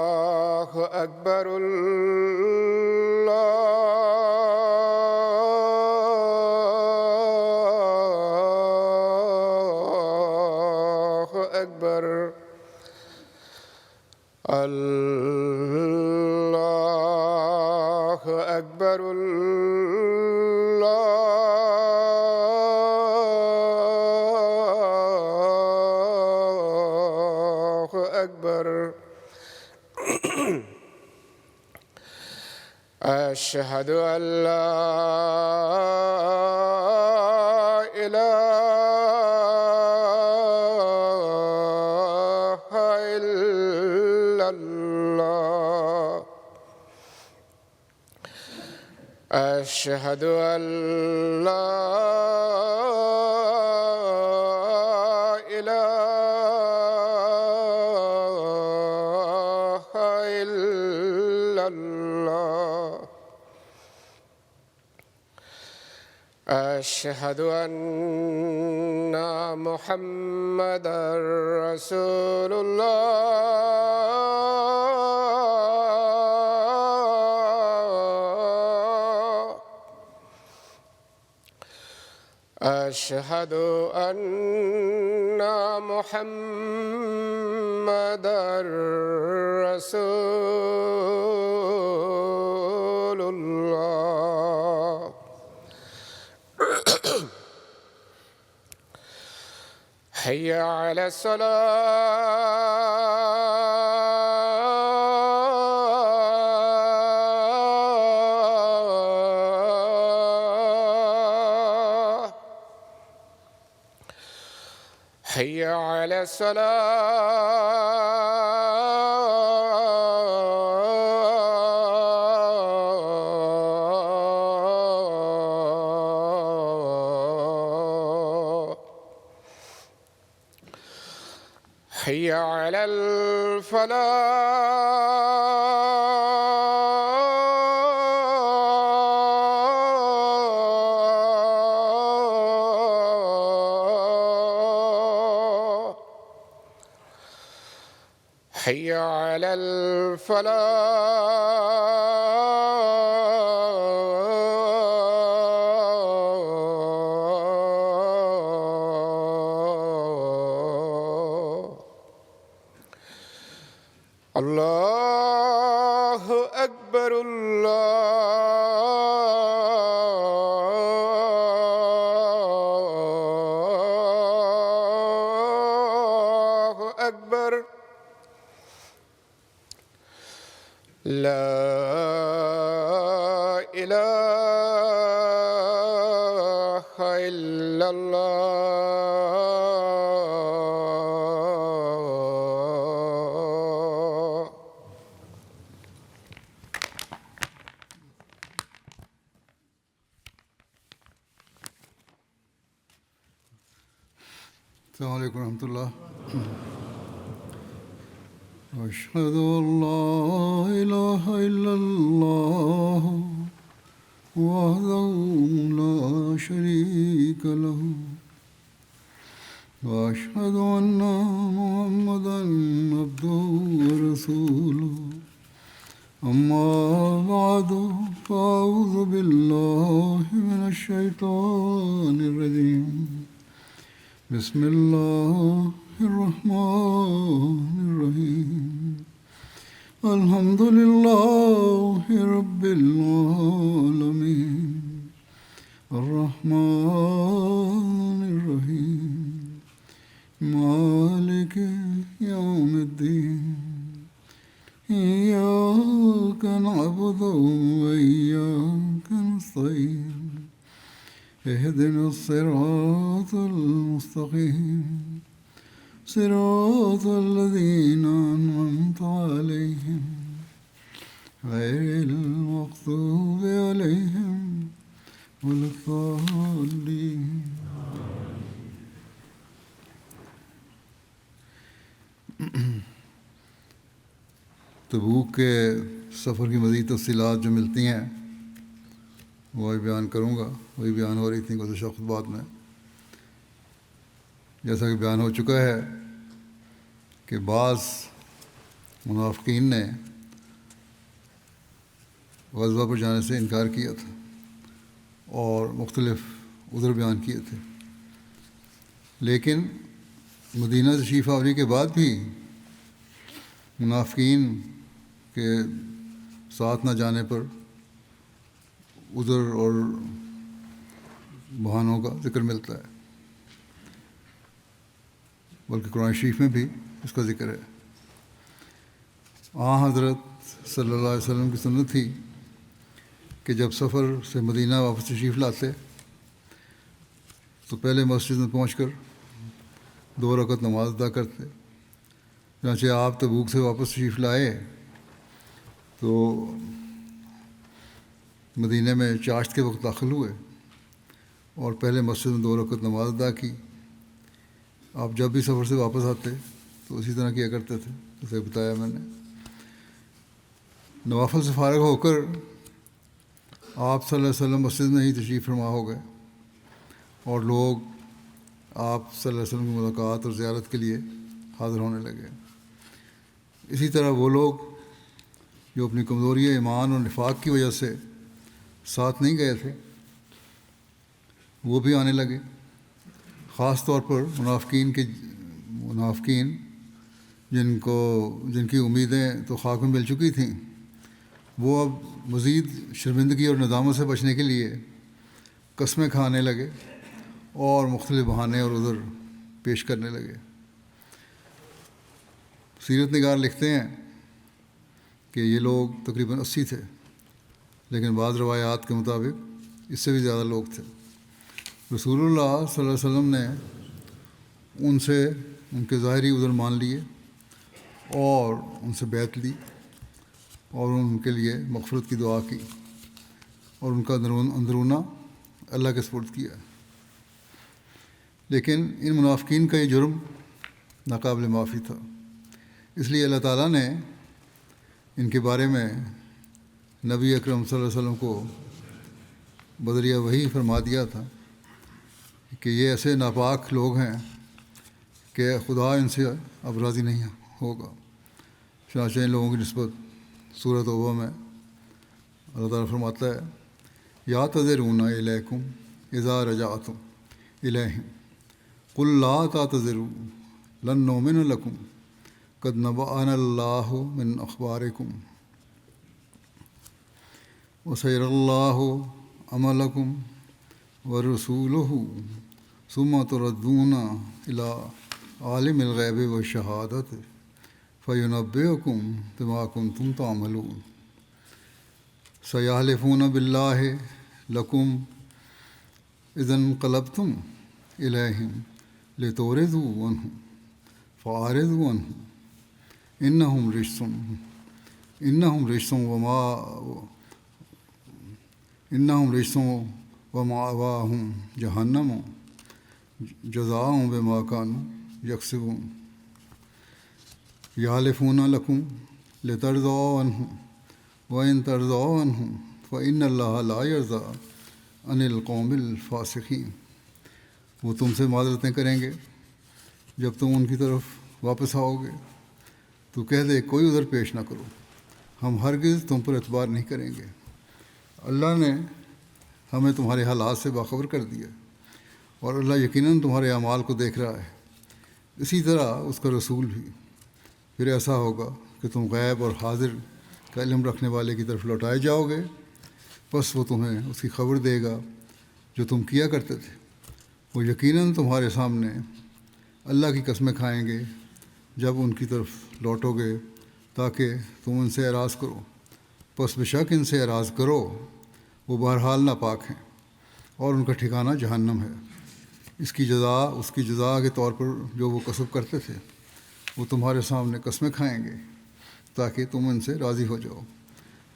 اللہ اکبر اللہ اکبر اللہ اکبر أشهد أن لا إله إلا الله أشهد أن لا إله إلا الله أشهد أن محمدًا رسول الله أشهد أن محمدًا رسول الله حي على الصلاة حي على الصلاة حي على الفلاح حي على الفلاح الله أكبر الله أكبر لا إله إلا الله السلام علیکم ورحمۃ اللہ اشہد ان لا الہ الا اللہ وحدہ لا شریک لہ واشہد ان محمدا عبدہ ورسولہ اما بعد فاعوذ باللہ من الشیطان الرجیم بسم اللہ الرحمن الرحیم الحمد للہ رب العالمین الرحمن الرحیم مالک یوم الدین إياك نعبد وإياك نستعين اهدنا الصراط المستقيم صراط الذين أنعمت عليهم غير المغضوب عليهم ولا الضالين. تبوک کے سفر کی مزید تفصیلات جو ملتی ہیں وہی بیان کروں گا. وہی بیان ہو رہی تھیں گزشتہ خطبات میں. جیسا کہ بیان ہو چکا ہے کہ بعض منافقین نے غزوہ پر جانے سے انکار کیا تھا اور مختلف عذر بیان کیے تھے، لیکن مدینہ تشریف آوری کے بعد بھی منافقین کے ساتھ نہ جانے پر عذر اور بہانوں کا ذکر ملتا ہے، بلکہ قرآن شریف میں بھی اس کا ذکر ہے. حضرت صلی اللہ علیہ وسلم کی سنت تھی کہ جب سفر سے مدینہ واپس تشریف لاتے تو پہلے مسجد میں پہنچ کر 2 رکعت نماز ادا کرتے. چنانچہ آپ تبوک سے واپس تشریف لائے تو مدینہ میں چاشت کے وقت داخل ہوئے اور پہلے مسجد میں 2 رکعت نماز ادا کی. آپ جب بھی سفر سے واپس آتے تو اسی طرح کیا کرتے تھے جیسے بتایا میں نے. نوافل سے فارغ ہو کر آپ صلی اللہ علیہ وسلم مسجد میں ہی تشریف فرما ہو گئے اور لوگ آپ صلی اللہ علیہ وسلم کی ملاقات اور زیارت کے لیے حاضر ہونے لگے. اسی طرح وہ لوگ جو اپنی کمزوری ایمان اور نفاق کی وجہ سے ساتھ نہیں گئے تھے وہ بھی آنے لگے. خاص طور پر منافقین جن کی امیدیں تو خاک میں مل چکی تھیں، وہ اب مزید شرمندگی اور ندامت سے بچنے کے لیے قسمیں کھانے لگے اور مختلف بہانے اور عذر پیش کرنے لگے. سیرت نگار لکھتے ہیں کہ یہ لوگ تقریباً 80 تھے، لیکن بعض روایات کے مطابق اس سے بھی زیادہ لوگ تھے. رسول اللہ صلی اللہ علیہ وسلم نے ان سے ان کے ظاہری عذر مان لیے اور ان سے بیعت لی اور ان کے لیے مغفرت کی دعا کی اور ان کا اندرونہ اللہ کے سپرد کیا. لیکن ان منافقین کا یہ جرم ناقابل معافی تھا، اس لیے اللہ تعالیٰ نے ان کے بارے میں نبی اکرم صلی اللہ علیہ وسلم کو بذریعہ وحی فرما دیا تھا کہ یہ ایسے ناپاک لوگ ہیں کہ خدا ان سے اب راضی نہیں ہوگا. چنانچہ ان لوگوں کی نسبت سورۃ توبہ میں اللہ تعالیٰ فرماتا ہے یا تذرون الیکم اذا رجعتم الیہم قل لا تعتذروا لن نؤمن لکم قد نبأنا اللہ من اخبارکم وسیر اللہ عملکم ورسولہ ثم تردون الی عالم الغیب والشہادۃ فینبئکم بما کنتم تعملون. سیحلفون باللہ لکم اذا انقلبتم الیہم لتعرضوا عنہم فاعرضوا عنہم انہم رجس ومأواہم جہنم جزاء بما کانوا یکسبون. یحلفون لکم لترضوا عنہم وَإِن تَرْضَوْا عَنْهُمْ فَإِنَّ اللَّهَ لَا يَرْضَىٰ عَنِ الْقَوْمِ الْفَاسِقِينَ. وہ تم سے معذرتیں کریں گے جب تم ان کی طرف واپس آؤ گے تو کہہ دے کوئی عذر پیش نہ کرو، ہم ہرگز تم پر اعتبار نہیں کریں گے. اللہ نے ہمیں تمہارے حالات سے باخبر کر دیا اور اللہ یقیناً تمہارے اعمال کو دیکھ رہا ہے، اسی طرح اس کا رسول بھی. پھر ایسا ہوگا کہ تم غیب اور حاضر کا علم رکھنے والے کی طرف لوٹائے جاؤ گے، بس وہ تمہیں اس کی خبر دے گا جو تم کیا کرتے تھے. وہ یقیناً تمہارے سامنے اللہ کی قسمیں کھائیں گے جب ان کی طرف لوٹو گے تاکہ تم ان سے اعراض کرو. پس بے شک ان سے اعراض کرو، وہ بہرحال ناپاک ہیں اور ان کا ٹھکانہ جہنم ہے۔ اس کی جزا کے طور پر جو وہ کسب کرتے تھے وہ تمہارے سامنے قسمیں کھائیں گے تاکہ تم ان سے راضی ہو جاؤ۔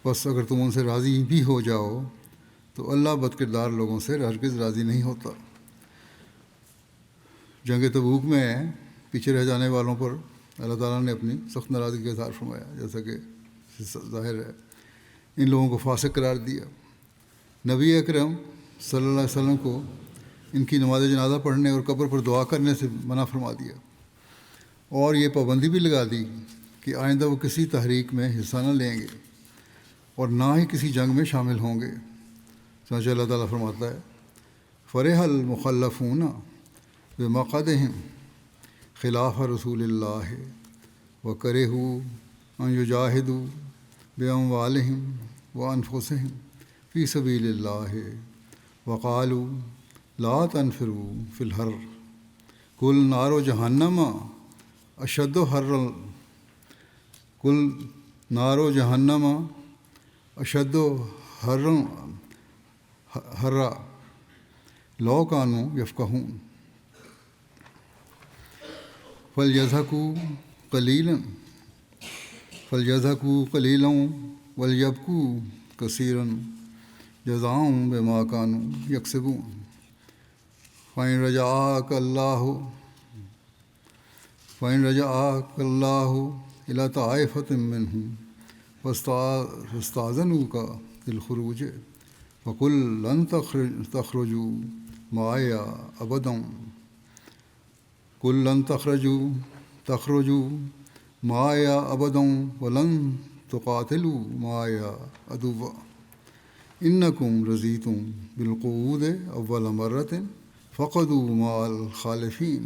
بس اگر تم ان سے راضی بھی ہو جاؤ تو اللہ بد کردار لوگوں سے ہرگز راضی نہیں ہوتا۔ جنگ تبوک میں پیچھے رہ جانے والوں پر اللہ تعالیٰ نے اپنی سخت ناراضگی کا اظہار فرمایا، جیسا کہ ظاہر ہے ان لوگوں کو فاسق قرار دیا۔ نبی اکرم صلی اللہ علیہ وسلم کو ان کی نماز جنازہ پڑھنے اور قبر پر دعا کرنے سے منع فرما دیا، اور یہ پابندی بھی لگا دی کہ آئندہ وہ کسی تحریک میں حصہ نہ لیں گے اور نہ ہی کسی جنگ میں شامل ہوں گے۔ چنانچہ اللہ تعالیٰ فرماتا ہے فرح المخلفون بمقعدہم خلاف رسول اللہ وکرہوا ان یجاہدوا باموالہم وانفسہم فی سبیل اللہ وقالوا لا تنفروا فی الحر قل نار جہنم اشد حرا قل نار جہنم اشد حرا لو کانوا یفقہون فلیضحکوا قلیلا ولیبکوا کثیرا جزاء بما كانوا یکسبون فإن رجعك الله إلى طائفة منهم فاستأذنوك للخروج فقل لن تخرجوا معي أبدا ولن تقاتلوا معي عدوا إنكم رضيتم بالقعود أول مرة فقعدوا مع الخالفين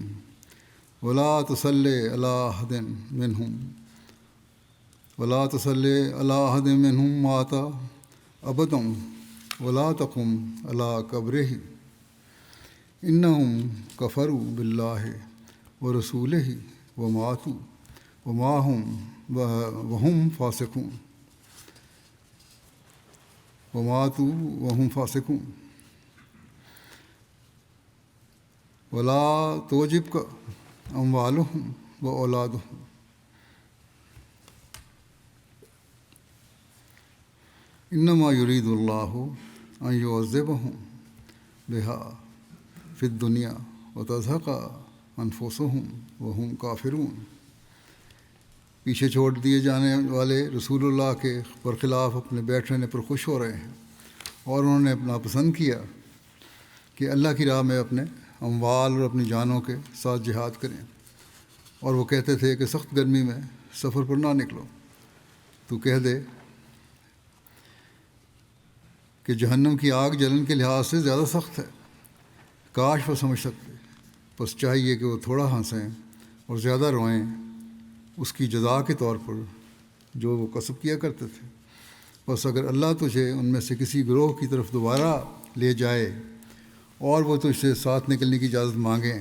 ولا تصل على أحد منهم مات أبدا ولا تقم على قبره إنهم كفروا بالله ورسوله وماتوا وهم فاسقون ولا تعجبك أموالهم وأولادهم إنما يريد الله أن يعذبهم بها في الدنيا وتزهق أنفسهم وهم كافرون۔ پیچھے چھوڑ دیے جانے والے رسول اللہ کے برخلاف اپنے بیٹھ رہنے پر خوش ہو رہے ہیں، اور انہوں نے اپنا پسند کیا کہ اللہ کی راہ میں اپنے اموال اور اپنی جانوں کے ساتھ جہاد کریں، اور وہ کہتے تھے کہ سخت گرمی میں سفر پر نہ نکلو۔ تو کہہ دے کہ جہنم کی آگ جلن کے لحاظ سے زیادہ سخت ہے، کاش وہ سمجھ سکتے۔ بس چاہیے کہ وہ تھوڑا ہنسیں اور زیادہ روئیں اس کی جزا کے طور پر جو وہ کسب کیا کرتے تھے۔ بس اگر اللہ تجھے ان میں سے کسی گروہ کی طرف دوبارہ لے جائے اور وہ تجھ سے ساتھ نکلنے کی اجازت مانگیں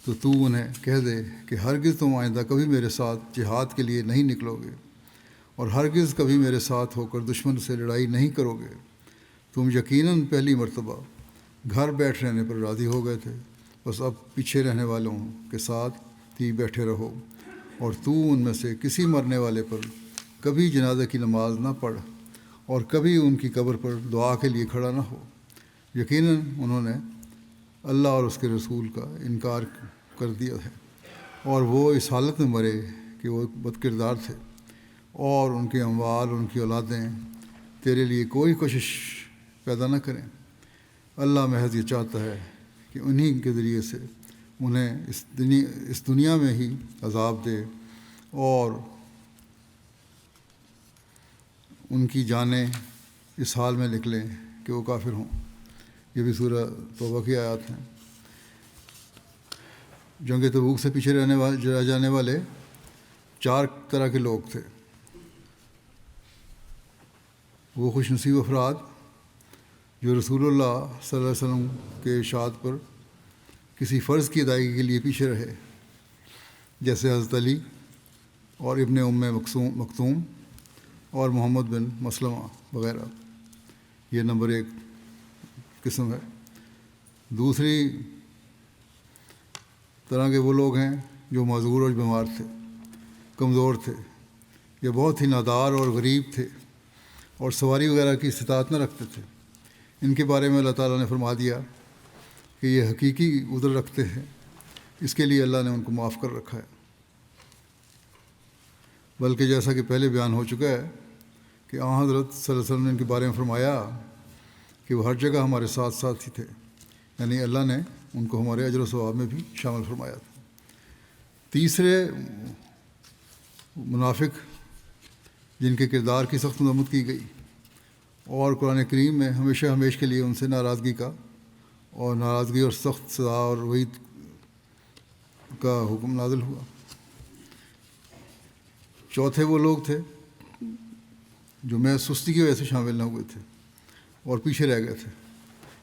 تو انہیں کہہ دے کہ ہرگز تم آئندہ کبھی میرے ساتھ جہاد کے لیے نہیں نکلو گے، اور ہرگز کبھی میرے ساتھ ہو کر دشمن سے لڑائی نہیں کرو گے۔ تم یقیناً پہلی مرتبہ گھر بیٹھ رہنے پر راضی ہو گئے تھے، بس اب پیچھے رہنے والوں کے ساتھ ہی بیٹھے رہو، اور تو ان میں سے کسی مرنے والے پر کبھی جنازے کی نماز نہ پڑھ اور کبھی ان کی قبر پر دعا کے لیے کھڑا نہ ہو۔ یقیناً انہوں نے اللہ اور اس کے رسول کا انکار کر دیا ہے، اور وہ اس حالت میں مرے کہ وہ بد کردار تھے، اور ان کے اموال اور ان کی اولادیں تیرے لیے کوئی کوشش پیدا نہ کریں۔ اللہ محض یہ چاہتا ہے کہ انہی کے ذریعے سے انہیں اس دنیا میں ہی عذاب دے اور ان کی جانیں اس حال میں نکلیں کہ وہ کافر ہوں۔ یہ بھی سورہ توبہ کی آیات ہیں۔ جنگ تبوک سے پیچھے رہ جانے والے 4 طرح کے لوگ تھے۔ وہ خوش نصیب افراد جو رسول اللہ صلی اللہ علیہ وسلم کے ارشاد پر کسی فرض کی ادائیگی کے لیے پیچھے رہے، جیسے حضرت علی اور ابن مکتوم اور محمد بن مسلمہ وغیرہ۔ یہ نمبر 1 قسم ہے۔ دوسری طرح کے وہ لوگ ہیں جو معذور اور بیمار تھے، کمزور تھے، یا بہت ہی نادار اور غریب تھے اور سواری وغیرہ کی استطاعت نہ رکھتے تھے۔ ان کے بارے میں اللہ تعالیٰ نے فرما دیا کہ یہ حقیقی عذر رکھتے ہیں، اس کے لیے اللہ نے ان کو معاف کر رکھا ہے۔ بلکہ جیسا کہ پہلے بیان ہو چکا ہے کہ آن حضرت صلی اللہ علیہ وسلم نے ان کے بارے میں فرمایا کہ وہ ہر جگہ ہمارے ساتھ ساتھ ہی تھے، یعنی اللہ نے ان کو ہمارے اجر و ثواب میں بھی شامل فرمایا تھا۔ تیسرے منافق جن کے کردار کی سخت مذمت کی گئی اور قرآن کریم میں ہمیشہ ہمیشہ کے لیے ان سے ناراضگی اور سخت سزا اور وعید کا حکم نازل ہوا۔ چوتھے وہ لوگ تھے جو محض سستی کی وجہ سے شامل نہ ہوئے تھے اور پیچھے رہ گئے تھے۔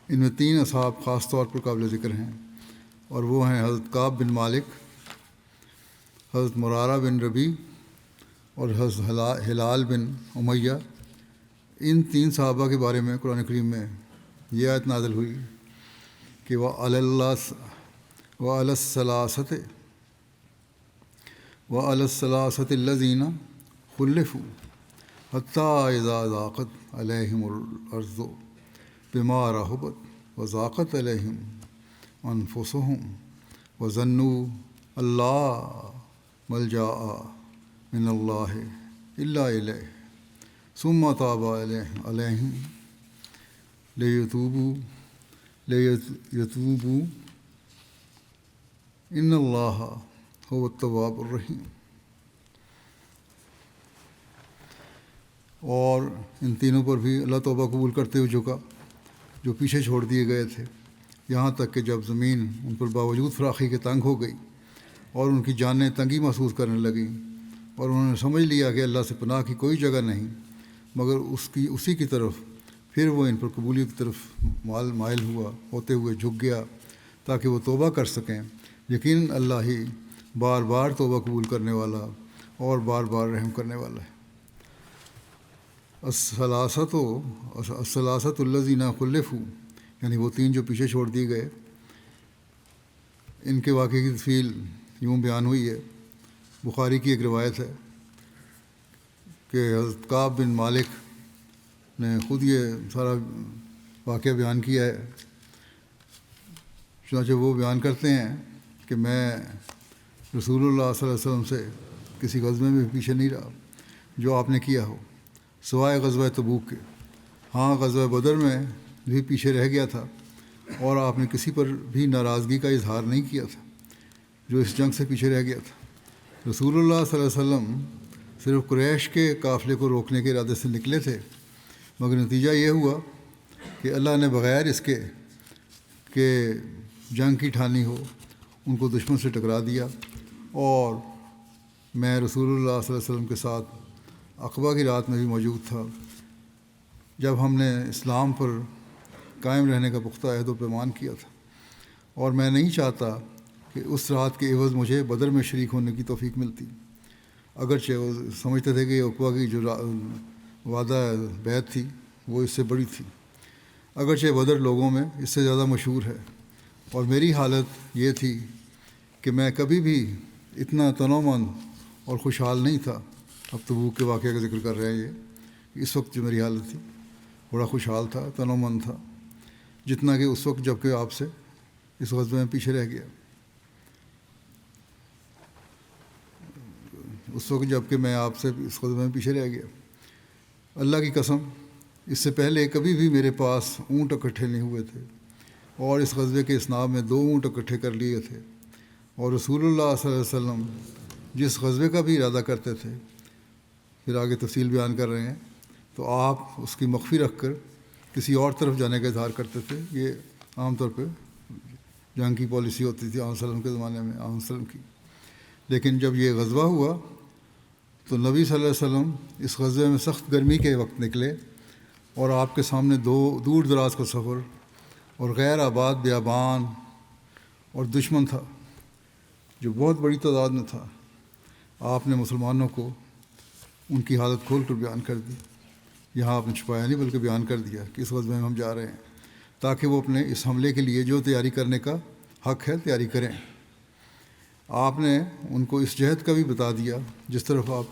ان میں 3 اصحاب خاص طور پر قابل ذکر ہیں، اور وہ ہیں حضرت کعب بن مالک، حضرت مرارہ بن ربیع اور حضرت ہلال بن امیہ۔ ان 3 صحابہ کے بارے میں قرآن کریم میں یہ آیت نازل ہوئی کہ وَعَلَى الثَّلَاثَةِ الَّذِينَ خُلِّفُوا حَتَّىٰ إِذَا ضَاقَتْ عَلَيْهِمُ الْأَرْضُ بِمَا رَحُبَتْ وَضَاقَتْ عَلَيْهِمْ أَنفُسُهُمْ وَظَنُّوا أَن لَّا مَلْجَأَ مِنَ اللَّهِ إِلَّا إِلَيْهِ ثُمَّ تَابَ عَلَيْهِمْ لِيَتُوبُوا إِنَّ اللَّهَ هُوَ التَّوَّابُ الرَّحِيمُ۔ اور ان تینوں پر بھی اللہ توبہ قبول کرتے ہوئے جھکا جو پیچھے چھوڑ دیے گئے تھے، یہاں تک کہ جب زمین ان پر باوجود فراخی کے تنگ ہو گئی اور ان کی جانیں تنگی محسوس کرنے لگیں، اور انہوں نے سمجھ لیا کہ اللہ سے پناہ کی کوئی جگہ نہیں مگر اسی کی طرف، پھر وہ ان پر قبولیت کی طرف مائل ہوتے ہوئے جھک گیا تاکہ وہ توبہ کر سکیں۔ یقیناً اللہ ہی بار بار توبہ قبول کرنے والا اور بار بار رحم کرنے والا ہے۔ الثلاثۃ الذین خلفوا، یعنی وہ 3 جو پیچھے چھوڑ دیے گئے، ان کے واقعے کی تفصیل یوں بیان ہوئی ہے۔ بخاری کی ایک روایت ہے کہ حضرت کعب بن مالک نے خود یہ سارا واقعہ بیان کیا ہے۔ چنانچہ وہ بیان کرتے ہیں کہ میں رسول اللہ صلی اللہ علیہ وسلم سے کسی غزوے میں بھی پیچھے نہیں رہا جو آپ نے کیا ہو، سوائے غزوہ تبوک کے۔ ہاں، غزوہ بدر میں بھی پیچھے رہ گیا تھا اور آپ نے کسی پر بھی ناراضگی کا اظہار نہیں کیا تھا جو اس جنگ سے پیچھے رہ گیا تھا۔ رسول اللہ صلی اللہ علیہ وسلم صرف قریش کے قافلے کو روکنے کے ارادے سے نکلے تھے، مگر نتیجہ یہ ہوا کہ اللہ نے بغیر اس کے کہ جنگ کی ٹھانی ہو ان کو دشمن سے ٹکرا دیا، اور میں رسول اللہ صلی اللہ علیہ وسلم کے ساتھ عقبہ کی رات میں بھی موجود تھا جب ہم نے اسلام پر قائم رہنے کا پختہ عہد و پیمان کیا تھا، اور میں نہیں چاہتا کہ اس رات کے عوض مجھے بدر میں شریک ہونے کی توفیق ملتی، اگرچہ وہ سمجھتے تھے کہ عقبہ کی جو وعدہ بیعت تھی وہ اس سے بڑی تھی، اگرچہ بدر لوگوں میں اس سے زیادہ مشہور ہے۔ اور میری حالت یہ تھی کہ میں کبھی بھی اتنا تنومند اور خوشحال نہیں تھا۔ اب تبوک کے واقعے کا ذکر کر رہے ہیں یہ، اس وقت جو میری حالت تھی بڑا خوشحال تھا، تنومند تھا، جتنا کہ اس وقت جب کہ آپ سے اس غزوے میں پیچھے رہ گیا، اس وقت جب کہ میں آپ سے اس غزوے میں پیچھے رہ گیا۔ اللہ کی قسم، اس سے پہلے کبھی بھی میرے پاس اونٹ اکٹھے نہیں ہوئے تھے، اور اس غزوے کے اسناد میں 2 اونٹ اکٹھے کر لیے تھے، اور رسول اللہ صلی اللہ علیہ وسلم جس غزوے کا بھی ارادہ کرتے تھے، پھر آگے تفصیل بیان کر رہے ہیں، تو آپ اس کی مخفی رکھ کر کسی اور طرف جانے کا اظہار کرتے تھے۔ یہ عام طور پہ جنگ کی پالیسی ہوتی تھی آن وسلم کے زمانے میں، آن وسلم کی۔ لیکن جب یہ غزوہ ہوا تو نبی صلی اللہ علیہ وسلم اس غزوے میں سخت گرمی کے وقت نکلے، اور آپ کے سامنے دور دراز کا سفر اور غیر آباد بیابان اور دشمن تھا جو بہت بڑی تعداد میں تھا۔ آپ نے مسلمانوں کو ان کی حالت کھول کر بیان کر دی، یہاں آپ نے چھپایا نہیں بلکہ بیان کر دیا کہ اس غزوے میں ہم جا رہے ہیں۔ تاکہ وہ اپنے اس حملے کے لیے جو تیاری کرنے کا حق ہے تیاری کریں۔ آپ نے ان کو اس جہد کا بھی بتا دیا جس طرف آپ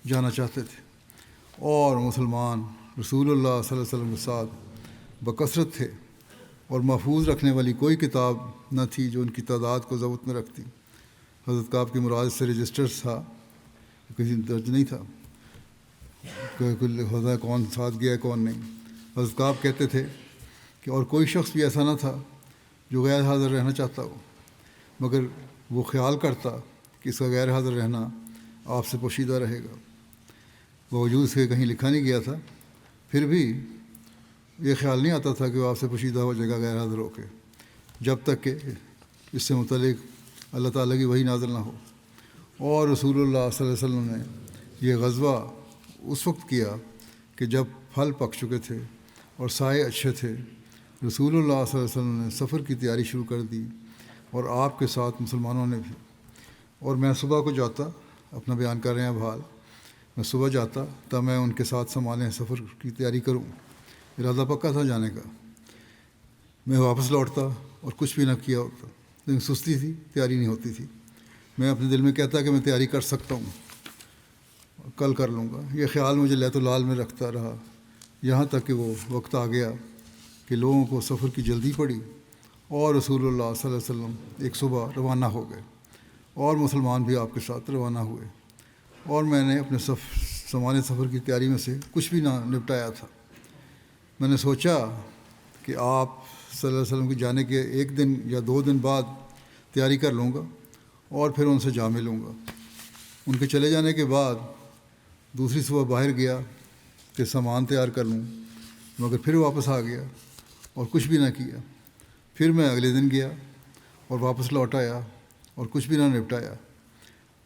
جانا چاہتے تھے، اور مسلمان رسول اللہ صلی اللہ علیہ وسلم کے ساتھ بکثرت تھے، اور محفوظ رکھنے والی کوئی کتاب نہ تھی جو ان کی تعداد کو ضبط میں رکھتی۔ حضرت کعب کی مراد سے رجسٹر تھا، کسی درج نہیں تھا کہ ہوتا کون ساتھ گیا کون نہیں۔ حضرت کعب کہتے تھے کہ اور کوئی شخص بھی ایسا نہ تھا جو غیر حاضر رہنا چاہتا ہو، مگر وہ خیال کرتا کہ اس کا غیر حاضر رہنا آپ سے پوشیدہ رہے گا۔ باوجود اس کے کہیں لکھا نہیں گیا تھا، پھر بھی یہ خیال نہیں آتا تھا کہ وہ آپ سے پوشیدہ ہو جائے گا غیر حاضر ہو کے، جب تک کہ اس سے متعلق اللہ تعالیٰ کی وحی نازل نہ ہو۔ اور رسول اللہ صلی اللہ علیہ وسلم نے یہ غزوہ اس وقت کیا کہ جب پھل پک چکے تھے اور سائے اچھے تھے۔ رسول اللہ صلی اللہ علیہ وسلم نے سفر کی تیاری شروع کر دی، اور آپ کے ساتھ مسلمانوں نے بھی۔ اور میں صبح کو جاتا، اپنا بیان کر رہے ہیں اب حال، میں صبح جاتا تب میں ان کے ساتھ سنبھالیں سفر کی تیاری کروں، ارادہ پکا تھا جانے کا۔ میں واپس لوٹتا اور کچھ بھی نہ کیا ہوتا، لیکن سستی تھی، تیاری نہیں ہوتی تھی۔ میں اپنے دل میں کہتا کہ میں تیاری کر سکتا ہوں، کل کر لوں گا۔ یہ خیال مجھے لیت و لال میں رکھتا رہا، یہاں تک کہ وہ وقت آ گیا کہ لوگوں کو سفر کی جلدی پڑی، اور رسول اللہ صلی اللہ علیہ وسلم ایک صبح روانہ ہو گئے، اور مسلمان بھی آپ کے ساتھ روانہ ہوئے، اور میں نے اپنے سامان سفر کی تیاری میں سے کچھ بھی نہ نپٹایا تھا۔ میں نے سوچا کہ آپ صلی اللہ علیہ وسلم کے جانے کے 1 دن یا 2 دن بعد تیاری کر لوں گا، اور پھر ان سے جا ملوں گا۔ ان کے چلے جانے کے بعد دوسری صبح باہر گیا کہ سامان تیار کر لوں، مگر پھر واپس آ گیا اور کچھ بھی نہ کیا۔ پھر میں اگلے دن گیا اور واپس لوٹ آیا اور کچھ بھی نہ نپٹایا۔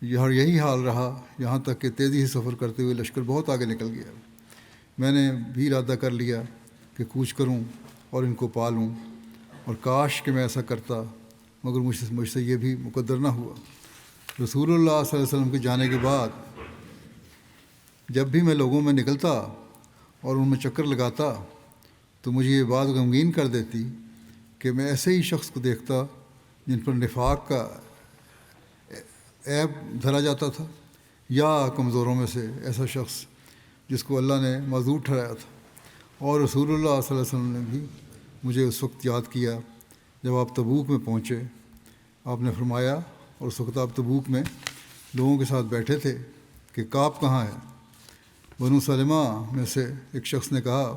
یہی حال رہا یہاں تک کہ تیزی سے سفر کرتے ہوئے لشکر بہت آگے نکل گیا۔ میں نے بھی ارادہ کر لیا کہ کوچ کروں اور ان کو پالوں، اور کاش کہ میں ایسا کرتا، مگر مجھ سے یہ بھی مقدر نہ ہوا۔ رسول اللہ صلی اللہ علیہ وسلم کے جانے کے بعد جب بھی میں لوگوں میں نکلتا اور ان میں چکر لگاتا تو مجھے یہ بات غمگین کر دیتی کہ میں ایسے ہی شخص کو دیکھتا جن پر نفاق کا عیب دھرا جاتا تھا، یا کمزوروں میں سے ایسا شخص جس کو اللہ نے معذور ٹھہرایا تھا۔ اور رسول اللہ صلی اللہ علیہ وسلم نے بھی مجھے اس وقت یاد کیا جب آپ تبوک میں پہنچے۔ آپ نے فرمایا، اور اس وقت آپ تبوک میں لوگوں کے ساتھ بیٹھے تھے، کہ کعب کہاں ہے؟ بنو سلمہ میں سے ایک شخص نے کہا،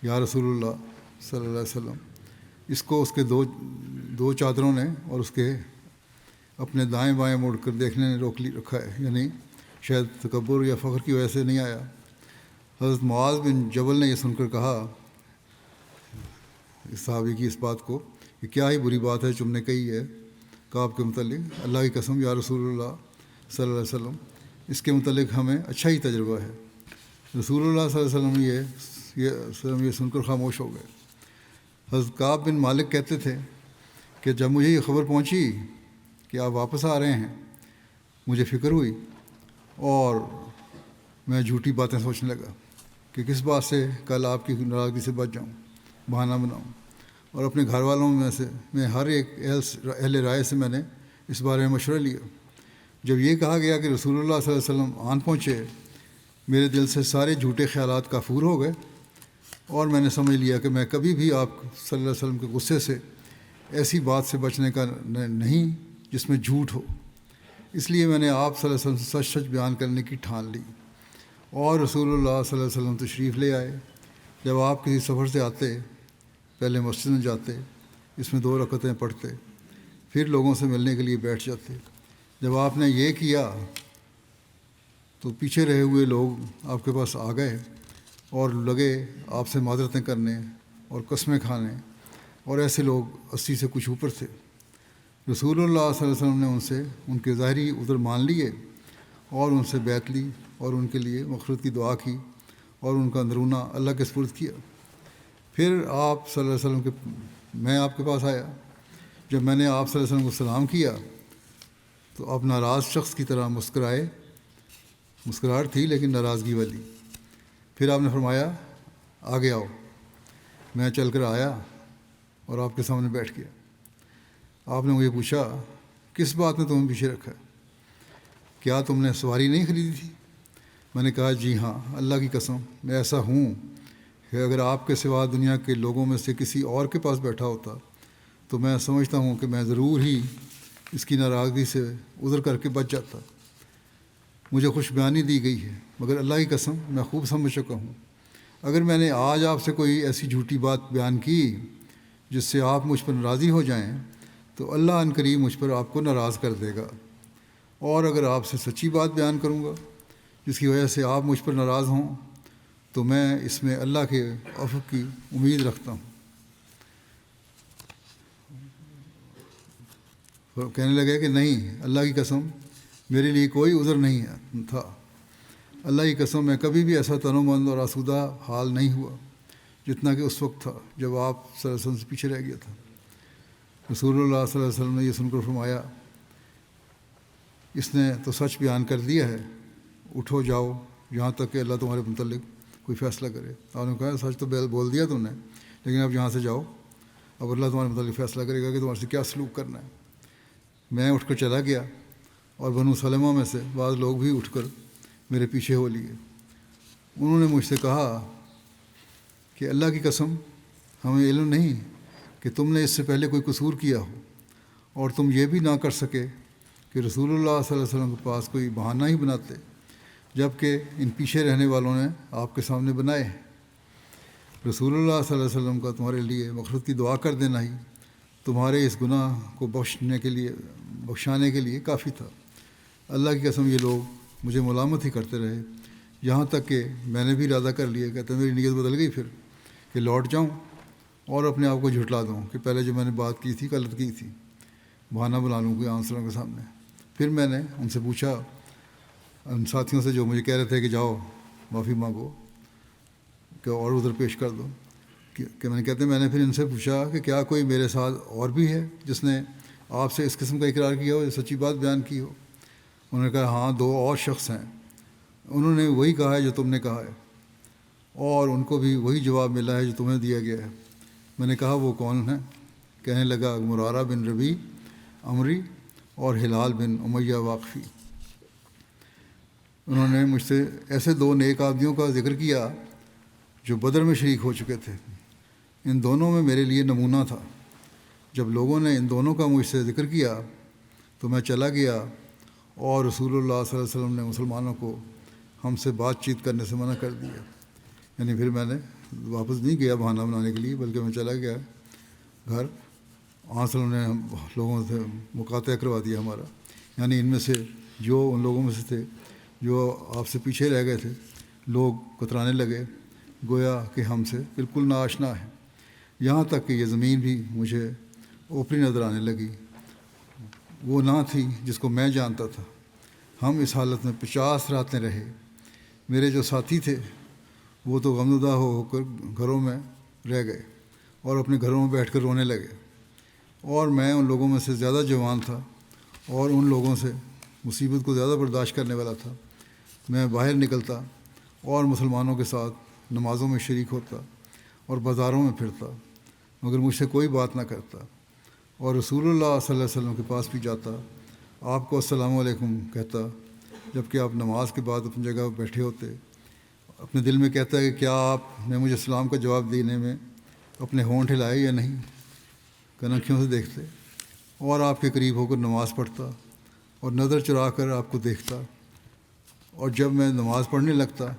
یا رسول اللہ صلی اللہ علیہ وسلم، اس کو اس کے دو چادروں نے اور اس کے اپنے دائیں بائیں مڑ کر دیکھنے نے روک رکھا ہے، یعنی شاید تکبر یا فخر کی وجہ سے نہیں آیا۔ حضرت معاذ بن جبل نے یہ سن کر کہا اس صحابی کی اس بات کو کہ کیا ہی بری بات ہے تم نے کہی ہے کعب کے متعلق؟ اللہ کی قسم یا رسول اللہ صلی اللہ علیہ وسلم، اس کے متعلق ہمیں اچھا ہی تجربہ ہے۔ رسول اللہ صلی اللہ علیہ وسلم یہ سن کر خاموش ہو گئے۔ حضرت کعب بن مالک کہتے تھے کہ جب مجھے یہ خبر پہنچی کہ آپ واپس آ رہے ہیں، مجھے فکر ہوئی اور میں جھوٹی باتیں سوچنے لگا کہ کس بات سے کل آپ کی ناراضگی سے بچ جاؤں، بہانہ بناؤں۔ اور اپنے گھر والوں میں ہر ایک اہل رائے سے میں نے اس بارے میں مشورہ لیا۔ جب یہ کہا گیا کہ رسول اللہ صلی اللہ علیہ وسلم آن پہنچے، میرے دل سے سارے جھوٹے خیالات کافور ہو گئے، اور میں نے سمجھ لیا کہ میں کبھی بھی آپ صلی اللہ علیہ وسلم کے غصے سے ایسی بات سے بچنے کا نہیں جس میں جھوٹ ہو۔ اس لیے میں نے آپ صلی اللہ علیہ وسلم سے سچ سچ بیان کرنے کی ٹھان لی۔ اور رسول اللہ صلی اللہ علیہ وسلم تشریف لے آئے۔ جب آپ کسی سفر سے آتے، پہلے مسجد میں جاتے، اس میں 2 رکعتیں پڑھتے، پھر لوگوں سے ملنے کے لیے بیٹھ جاتے۔ جب آپ نے یہ کیا تو پیچھے رہے ہوئے لوگ آپ کے پاس آ گئے اور لگے آپ سے معذرتیں کرنے اور قسمیں کھانے، اور ایسے لوگ 80 سے کچھ اوپر تھے۔ رسول اللہ صلی اللہ علیہ وسلم نے ان سے ان کے ظاہری عذر مان لیے اور ان سے بیعت لی اور ان کے لیے مغفرت کی دعا کی اور ان کا اندرونہ اللہ کے سپرد کیا۔ پھر آپ صلی اللہ علیہ وسلم میں آپ کے پاس آیا۔ جب میں نے آپ صلی اللہ علیہ وسلم کو سلام کیا تو آپ ناراض شخص کی طرح مسکرائے، مسکراہٹ تھی لیکن ناراضگی والی۔ پھر آپ نے فرمایا، آگے آؤ۔ میں چل کر آیا اور آپ کے سامنے بیٹھ گیا۔ آپ نے مجھے پوچھا کس بات نے تمہیں پیچھے رکھا ہے؟ کیا تم نے سواری نہیں خریدی تھی؟ میں نے کہا جی ہاں، اللہ کی قسم میں ایسا ہوں کہ اگر آپ کے سوا دنیا کے لوگوں میں سے کسی اور کے پاس بیٹھا ہوتا تو میں سمجھتا ہوں کہ میں ضرور ہی اس کی ناراضگی سے عذر کر کے بچ جاتا۔ مجھے خوش بیانی دی گئی ہے، مگر اللہ کی قسم میں خوب سمجھ چکا ہوں اگر میں نے آج آپ سے کوئی ایسی جھوٹی بات بیان کی جس سے آپ مجھ پر ناراضی ہو جائیں تو اللہ ان قریب مجھ پر آپ کو ناراض کر دے گا، اور اگر آپ سے سچی بات بیان کروں گا جس کی وجہ سے آپ مجھ پر ناراض ہوں تو میں اس میں اللہ کے عفو کی امید رکھتا ہوں۔ کہنے لگے کہ نہیں، اللہ کی قسم میرے لیے کوئی عذر نہیں تھا، اللہ کی قسم میں کبھی بھی ایسا تنومند اور آسودہ حال نہیں ہوا جتنا کہ اس وقت تھا جب آپ صلی اللہ علیہ وسلم سے پیچھے رہ گیا تھا۔ رسول اللہ صلی اللہ علیہ وسلم نے یہ سن کر فرمایا اس نے تو سچ بیان کر دیا ہے، اٹھو جاؤ یہاں تک کہ اللہ تمہارے متعلق کوئی فیصلہ کرے۔ آپ نے کہا سچ تو بول دیا تم نے، لیکن اب یہاں سے جاؤ، اب اللہ تمہارے متعلق فیصلہ کرے گا کہ تمہارے سے کیا سلوک کرنا ہے۔ میں اٹھ کر چلا گیا اور بنو سلمہ میں سے بعض لوگ بھی اٹھ کر میرے پیچھے ہو لیے۔ انہوں نے مجھ سے کہا کہ اللہ کی قسم ہمیں علم نہیں کہ تم نے اس سے پہلے کوئی قصور کیا ہو، اور تم یہ بھی نہ کر سکے کہ رسول اللہ صلی اللہ علیہ وسلم کے پاس کوئی بہانہ ہی بناتے، جب کہ ان پیچھے رہنے والوں نے آپ کے سامنے بنائے ہیں۔ رسول اللہ صلی اللہ علیہ وسلم کا تمہارے لیے مغفرت کی دعا کر دینا ہی تمہارے اس گناہ کو بخشانے کے لیے کافی تھا۔ اللہ کی قسم یہ لوگ مجھے ملامت ہی کرتے رہے، یہاں تک کہ میں نے بھی ارادہ کر لیا، کہتے ہیں میری نیت بدل گئی پھر کہ لوٹ جاؤں اور اپنے آپ کو جھٹلا دوں کہ پہلے جو میں نے بات کی تھی غلط کی تھی، بہانہ بنا لوں کوئی آنسروں کے سامنے۔ پھر میں نے ان سے پوچھا، ان ساتھیوں سے جو مجھے کہہ رہے تھے کہ جاؤ معافی مانگو کہ اور ادھر پیش کر دو، کہ میں نے پھر ان سے پوچھا کہ کیا کوئی میرے ساتھ اور بھی ہے جس نے آپ سے اس قسم کا اقرار کیا ہو، سچی بات بیان کی ہو؟ انہوں نے کہا ہاں 2 اور شخص ہیں، انہوں نے وہی کہا ہے جو تم نے کہا ہے، اور ان کو بھی وہی جواب ملا ہے جو تمہیں دیا گیا ہے۔ میں نے کہا وہ کون ہیں؟ کہنے لگا مرارہ بن ربیع عمری اور ہلال بن امیہ واقفی۔ انہوں نے مجھ سے ایسے 2 نیک آدمیوں کا ذکر کیا جو بدر میں شریک ہو چکے تھے۔ ان دونوں میں میرے لیے نمونہ تھا۔ جب لوگوں نے ان دونوں کا مجھ سے ذکر کیا تو میں چلا گیا، اور رسول اللہ صلی اللہ علیہ وسلم نے مسلمانوں کو ہم سے بات چیت کرنے سے منع کر دیا۔ یعنی پھر میں نے واپس نہیں گیا بہانہ بنانے کے لیے، بلکہ میں چلا گیا گھر۔ وسلم نے لوگوں سے مقاطع کروا دیا ہمارا، یعنی ان میں سے جو ان لوگوں میں سے تھے جو آپ سے پیچھے رہ گئے تھے، لوگ کترانے لگے گویا کہ ہم سے بالکل ناآشنا ہے، یہاں تک کہ یہ زمین بھی مجھے اوپری نظر آنے لگی، وہ نہ تھی جس کو میں جانتا تھا۔ ہم اس حالت میں 50 راتیں رہے۔ میرے جو ساتھی تھے وہ تو غمزدہ ہو کر گھروں میں رہ گئے اور اپنے گھروں میں بیٹھ کر رونے لگے، اور میں ان لوگوں میں سے زیادہ جوان تھا اور ان لوگوں سے مصیبت کو زیادہ برداشت کرنے والا تھا۔ میں باہر نکلتا اور مسلمانوں کے ساتھ نمازوں میں شریک ہوتا اور بازاروں میں پھرتا، مگر مجھ سے کوئی بات نہ کرتا، اور رسول اللہ صلی اللہ علیہ وسلم کے پاس بھی جاتا، آپ کو السلام علیکم کہتا، جب کہ آپ نماز کے بعد اپنی جگہ بیٹھے ہوتے۔ اپنے دل میں کہتا ہے کہ کیا آپ نے مجھے السلام کا جواب دینے میں اپنے ہونٹ ہلائے یا نہیں، کنکھیوں سے دیکھتے، اور آپ کے قریب ہو کر نماز پڑھتا اور نظر چرا کر آپ کو دیکھتا، اور جب میں نماز پڑھنے لگتا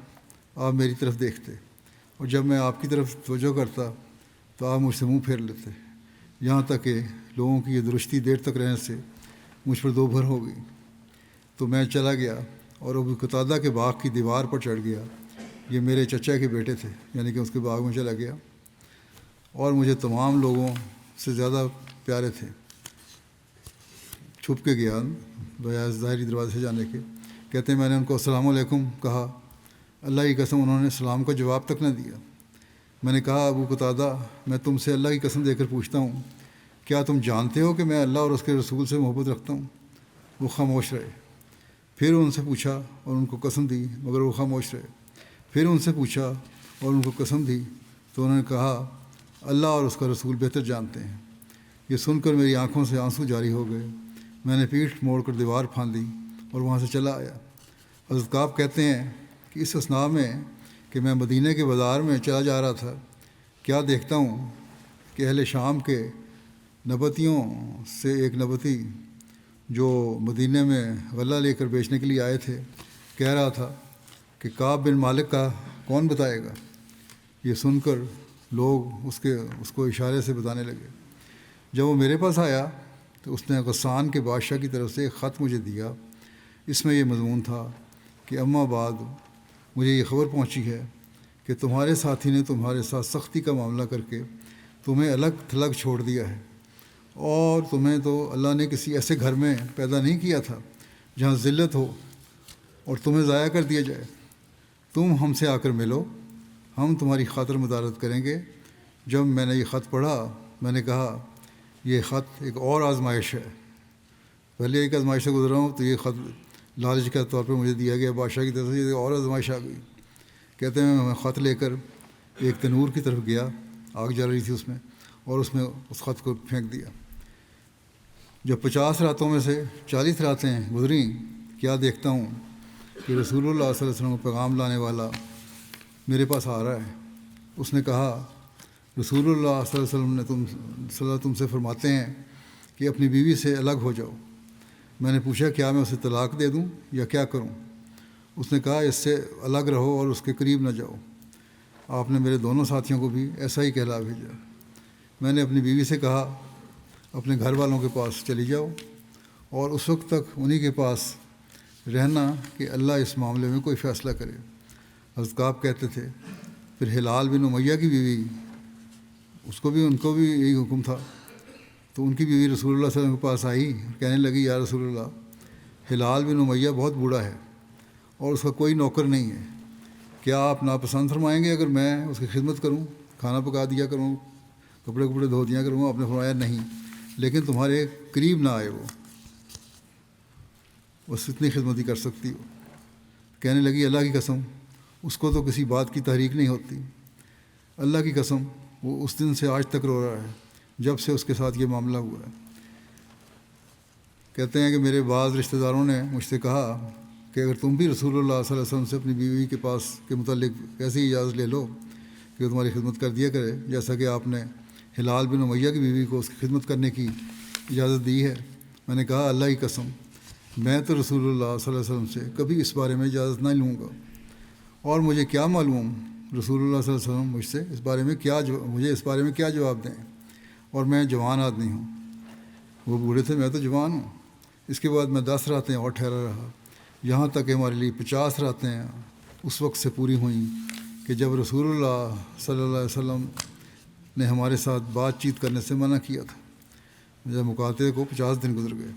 آپ میری طرف دیکھتے، اور جب میں آپ کی طرف توجہ کرتا تو آپ مجھ سے منہ پھیر لیتے، یہاں تک کہ لوگوں کی یہ درستی دیر تک رہنے سے مجھ پر 2 بھر ہو گئی۔ تو میں چلا گیا اور ابو قتادہ کے باغ کی دیوار پر چڑھ گیا، یہ میرے چچا کے بیٹے تھے، یعنی کہ اس کے باغ میں چلا گیا، اور مجھے تمام لوگوں سے زیادہ پیارے تھے۔ چھپ کے گیا بجائے ظاہری دروازے سے جانے کے۔ کہتے ہیں میں نے ان کو السلام علیکم کہا، اللہ کی قسم انہوں نے سلام کا جواب تک نہ دیا۔ میں نے کہا ابو قتادہ، میں تم سے اللہ کی قسم دے کر پوچھتا ہوں، کیا تم جانتے ہو کہ میں اللہ اور اس کے رسول سے محبت رکھتا ہوں؟ وہ خاموش رہے۔ پھر ان سے پوچھا اور ان کو قسم دی، مگر وہ خاموش رہے۔ پھر ان سے پوچھا اور ان کو قسم دی تو انہوں نے کہا اللہ اور اس کا رسول بہتر جانتے ہیں۔ یہ سن کر میری آنکھوں سے آنسو جاری ہو گئے۔ میں نے پیٹھ موڑ کر دیوار پھاندی اور وہاں سے چلا آیا۔ حضرت کعب کہتے ہیں کہ اس اثناء میں کہ میں مدینہ کے بازار میں چلا جا رہا تھا، کیا دیکھتا ہوں کہ اہل شام کے نبتیوں سے ایک نبتی جو مدینہ میں غلہ لے کر بیچنے کے لیے آئے تھے کہہ رہا تھا کہ کعب بن مالک کا کون بتائے گا؟ یہ سن کر لوگ اس کو اشارے سے بتانے لگے۔ جب وہ میرے پاس آیا تو اس نے غسان کے بادشاہ کی طرف سے ایک خط مجھے دیا۔ اس میں یہ مضمون تھا کہ اما بعد مجھے یہ خبر پہنچی ہے کہ تمہارے ساتھی نے تمہارے ساتھ سختی کا معاملہ کر کے تمہیں الگ تھلگ چھوڑ دیا ہے، اور تمہیں تو اللہ نے کسی ایسے گھر میں پیدا نہیں کیا تھا جہاں ذلت ہو اور تمہیں ضائع کر دیا جائے۔ تم ہم سے آ کر ملو، ہم تمہاری خاطر مدارت کریں گے۔ جب میں نے یہ خط پڑھا میں نے کہا یہ خط ایک اور آزمائش ہے، پہلے ایک آزمائش سے گزرا ہوں تو یہ خط لالچ کے طور پہ مجھے دیا گیا بادشاہ کی طرف سے، یہ اور آزمائش آ گئی۔ کہتے ہیں میں خط لے کر ایک تنور کی طرف گیا، آگ جل رہی تھی اس میں، اور اس میں اس خط کو پھینک دیا۔ جب 50 راتوں میں سے 40 راتیں گزریں، کیا دیکھتا ہوں کہ رسول اللہ صلی اللہ علیہ وسلم کو پیغام لانے والا میرے پاس آ رہا ہے۔ اس نے کہا رسول اللہ صلی اللہ علیہ وسلم تم سے فرماتے ہیں کہ اپنی بیوی سے الگ ہو جاؤ۔ میں نے پوچھا کیا میں اسے طلاق دے دوں یا کیا کروں؟ اس نے کہا اس سے الگ رہو اور اس کے قریب نہ جاؤ۔ آپ نے میرے دونوں ساتھیوں کو بھی ایسا ہی کہلا بھیجا۔ میں نے اپنی بیوی سے کہا اپنے گھر والوں کے پاس چلی جاؤ اور اس وقت تک انہی کے پاس رہنا کہ اللہ اس معاملے میں کوئی فیصلہ کرے۔ حضرت کعب کہتے تھے پھر ہلال بن امیہ کی بیوی، ان کو بھی یہی حکم تھا، تو ان کی بیوی رسول اللہ صلی اللہ علیہ وسلم کے پاس آئی، کہنے لگی یا رسول اللہ ہلال بن امیہ بہت بوڑھا ہے اور اس کا کوئی نوکر نہیں ہے، کیا آپ ناپسند فرمائیں گے اگر میں اس کی خدمت کروں، کھانا پکا دیا کروں، کپڑے دھو دیا کروں؟ آپ نے فرمایا نہیں، لیکن تمہارے قریب نہ آئے، وہ بس اتنی خدمت ہی کر سکتی ہو۔ کہنے لگی اللہ کی قسم اس کو تو کسی بات کی تحریک نہیں ہوتی، اللہ کی قسم وہ اس دن سے آج تک رو رہا ہے جب سے اس کے ساتھ یہ معاملہ ہوا ہے۔ کہتے ہیں کہ میرے بعض رشتہ داروں نے مجھ سے کہا کہ اگر تم بھی رسول اللہ صلی اللہ علیہ وسلم سے اپنی بیوی کے پاس کے متعلق ایسی اجازت لے لو کہ وہ تمہاری خدمت کر دیا کرے جیسا کہ آپ نے ہلال بن امیہ کی بیوی کو اس کی خدمت کرنے کی اجازت دی ہے۔ میں نے کہا اللہ کی قسم میں تو رسول اللہ صلی اللہ علیہ وسلم سے کبھی اس بارے میں اجازت نہ لوں گا، اور مجھے کیا معلوم رسول اللہ صلی اللہ علیہ وسلم مجھ سے مجھے اس بارے میں کیا جواب دیں، اور میں جوان آدمی ہوں، وہ بوڑھے تھے میں تو جوان ہوں۔ اس کے بعد میں 10 راتیں اور ٹھہرا رہا، یہاں تک کہ ہمارے لیے 50 راتیں اس وقت سے پوری ہوئیں کہ جب رسول اللہ صلی اللہ علیہ وسلم نے ہمارے ساتھ بات چیت کرنے سے منع کیا تھا۔ جب مکالمے کو 50 دن گزر گئے۔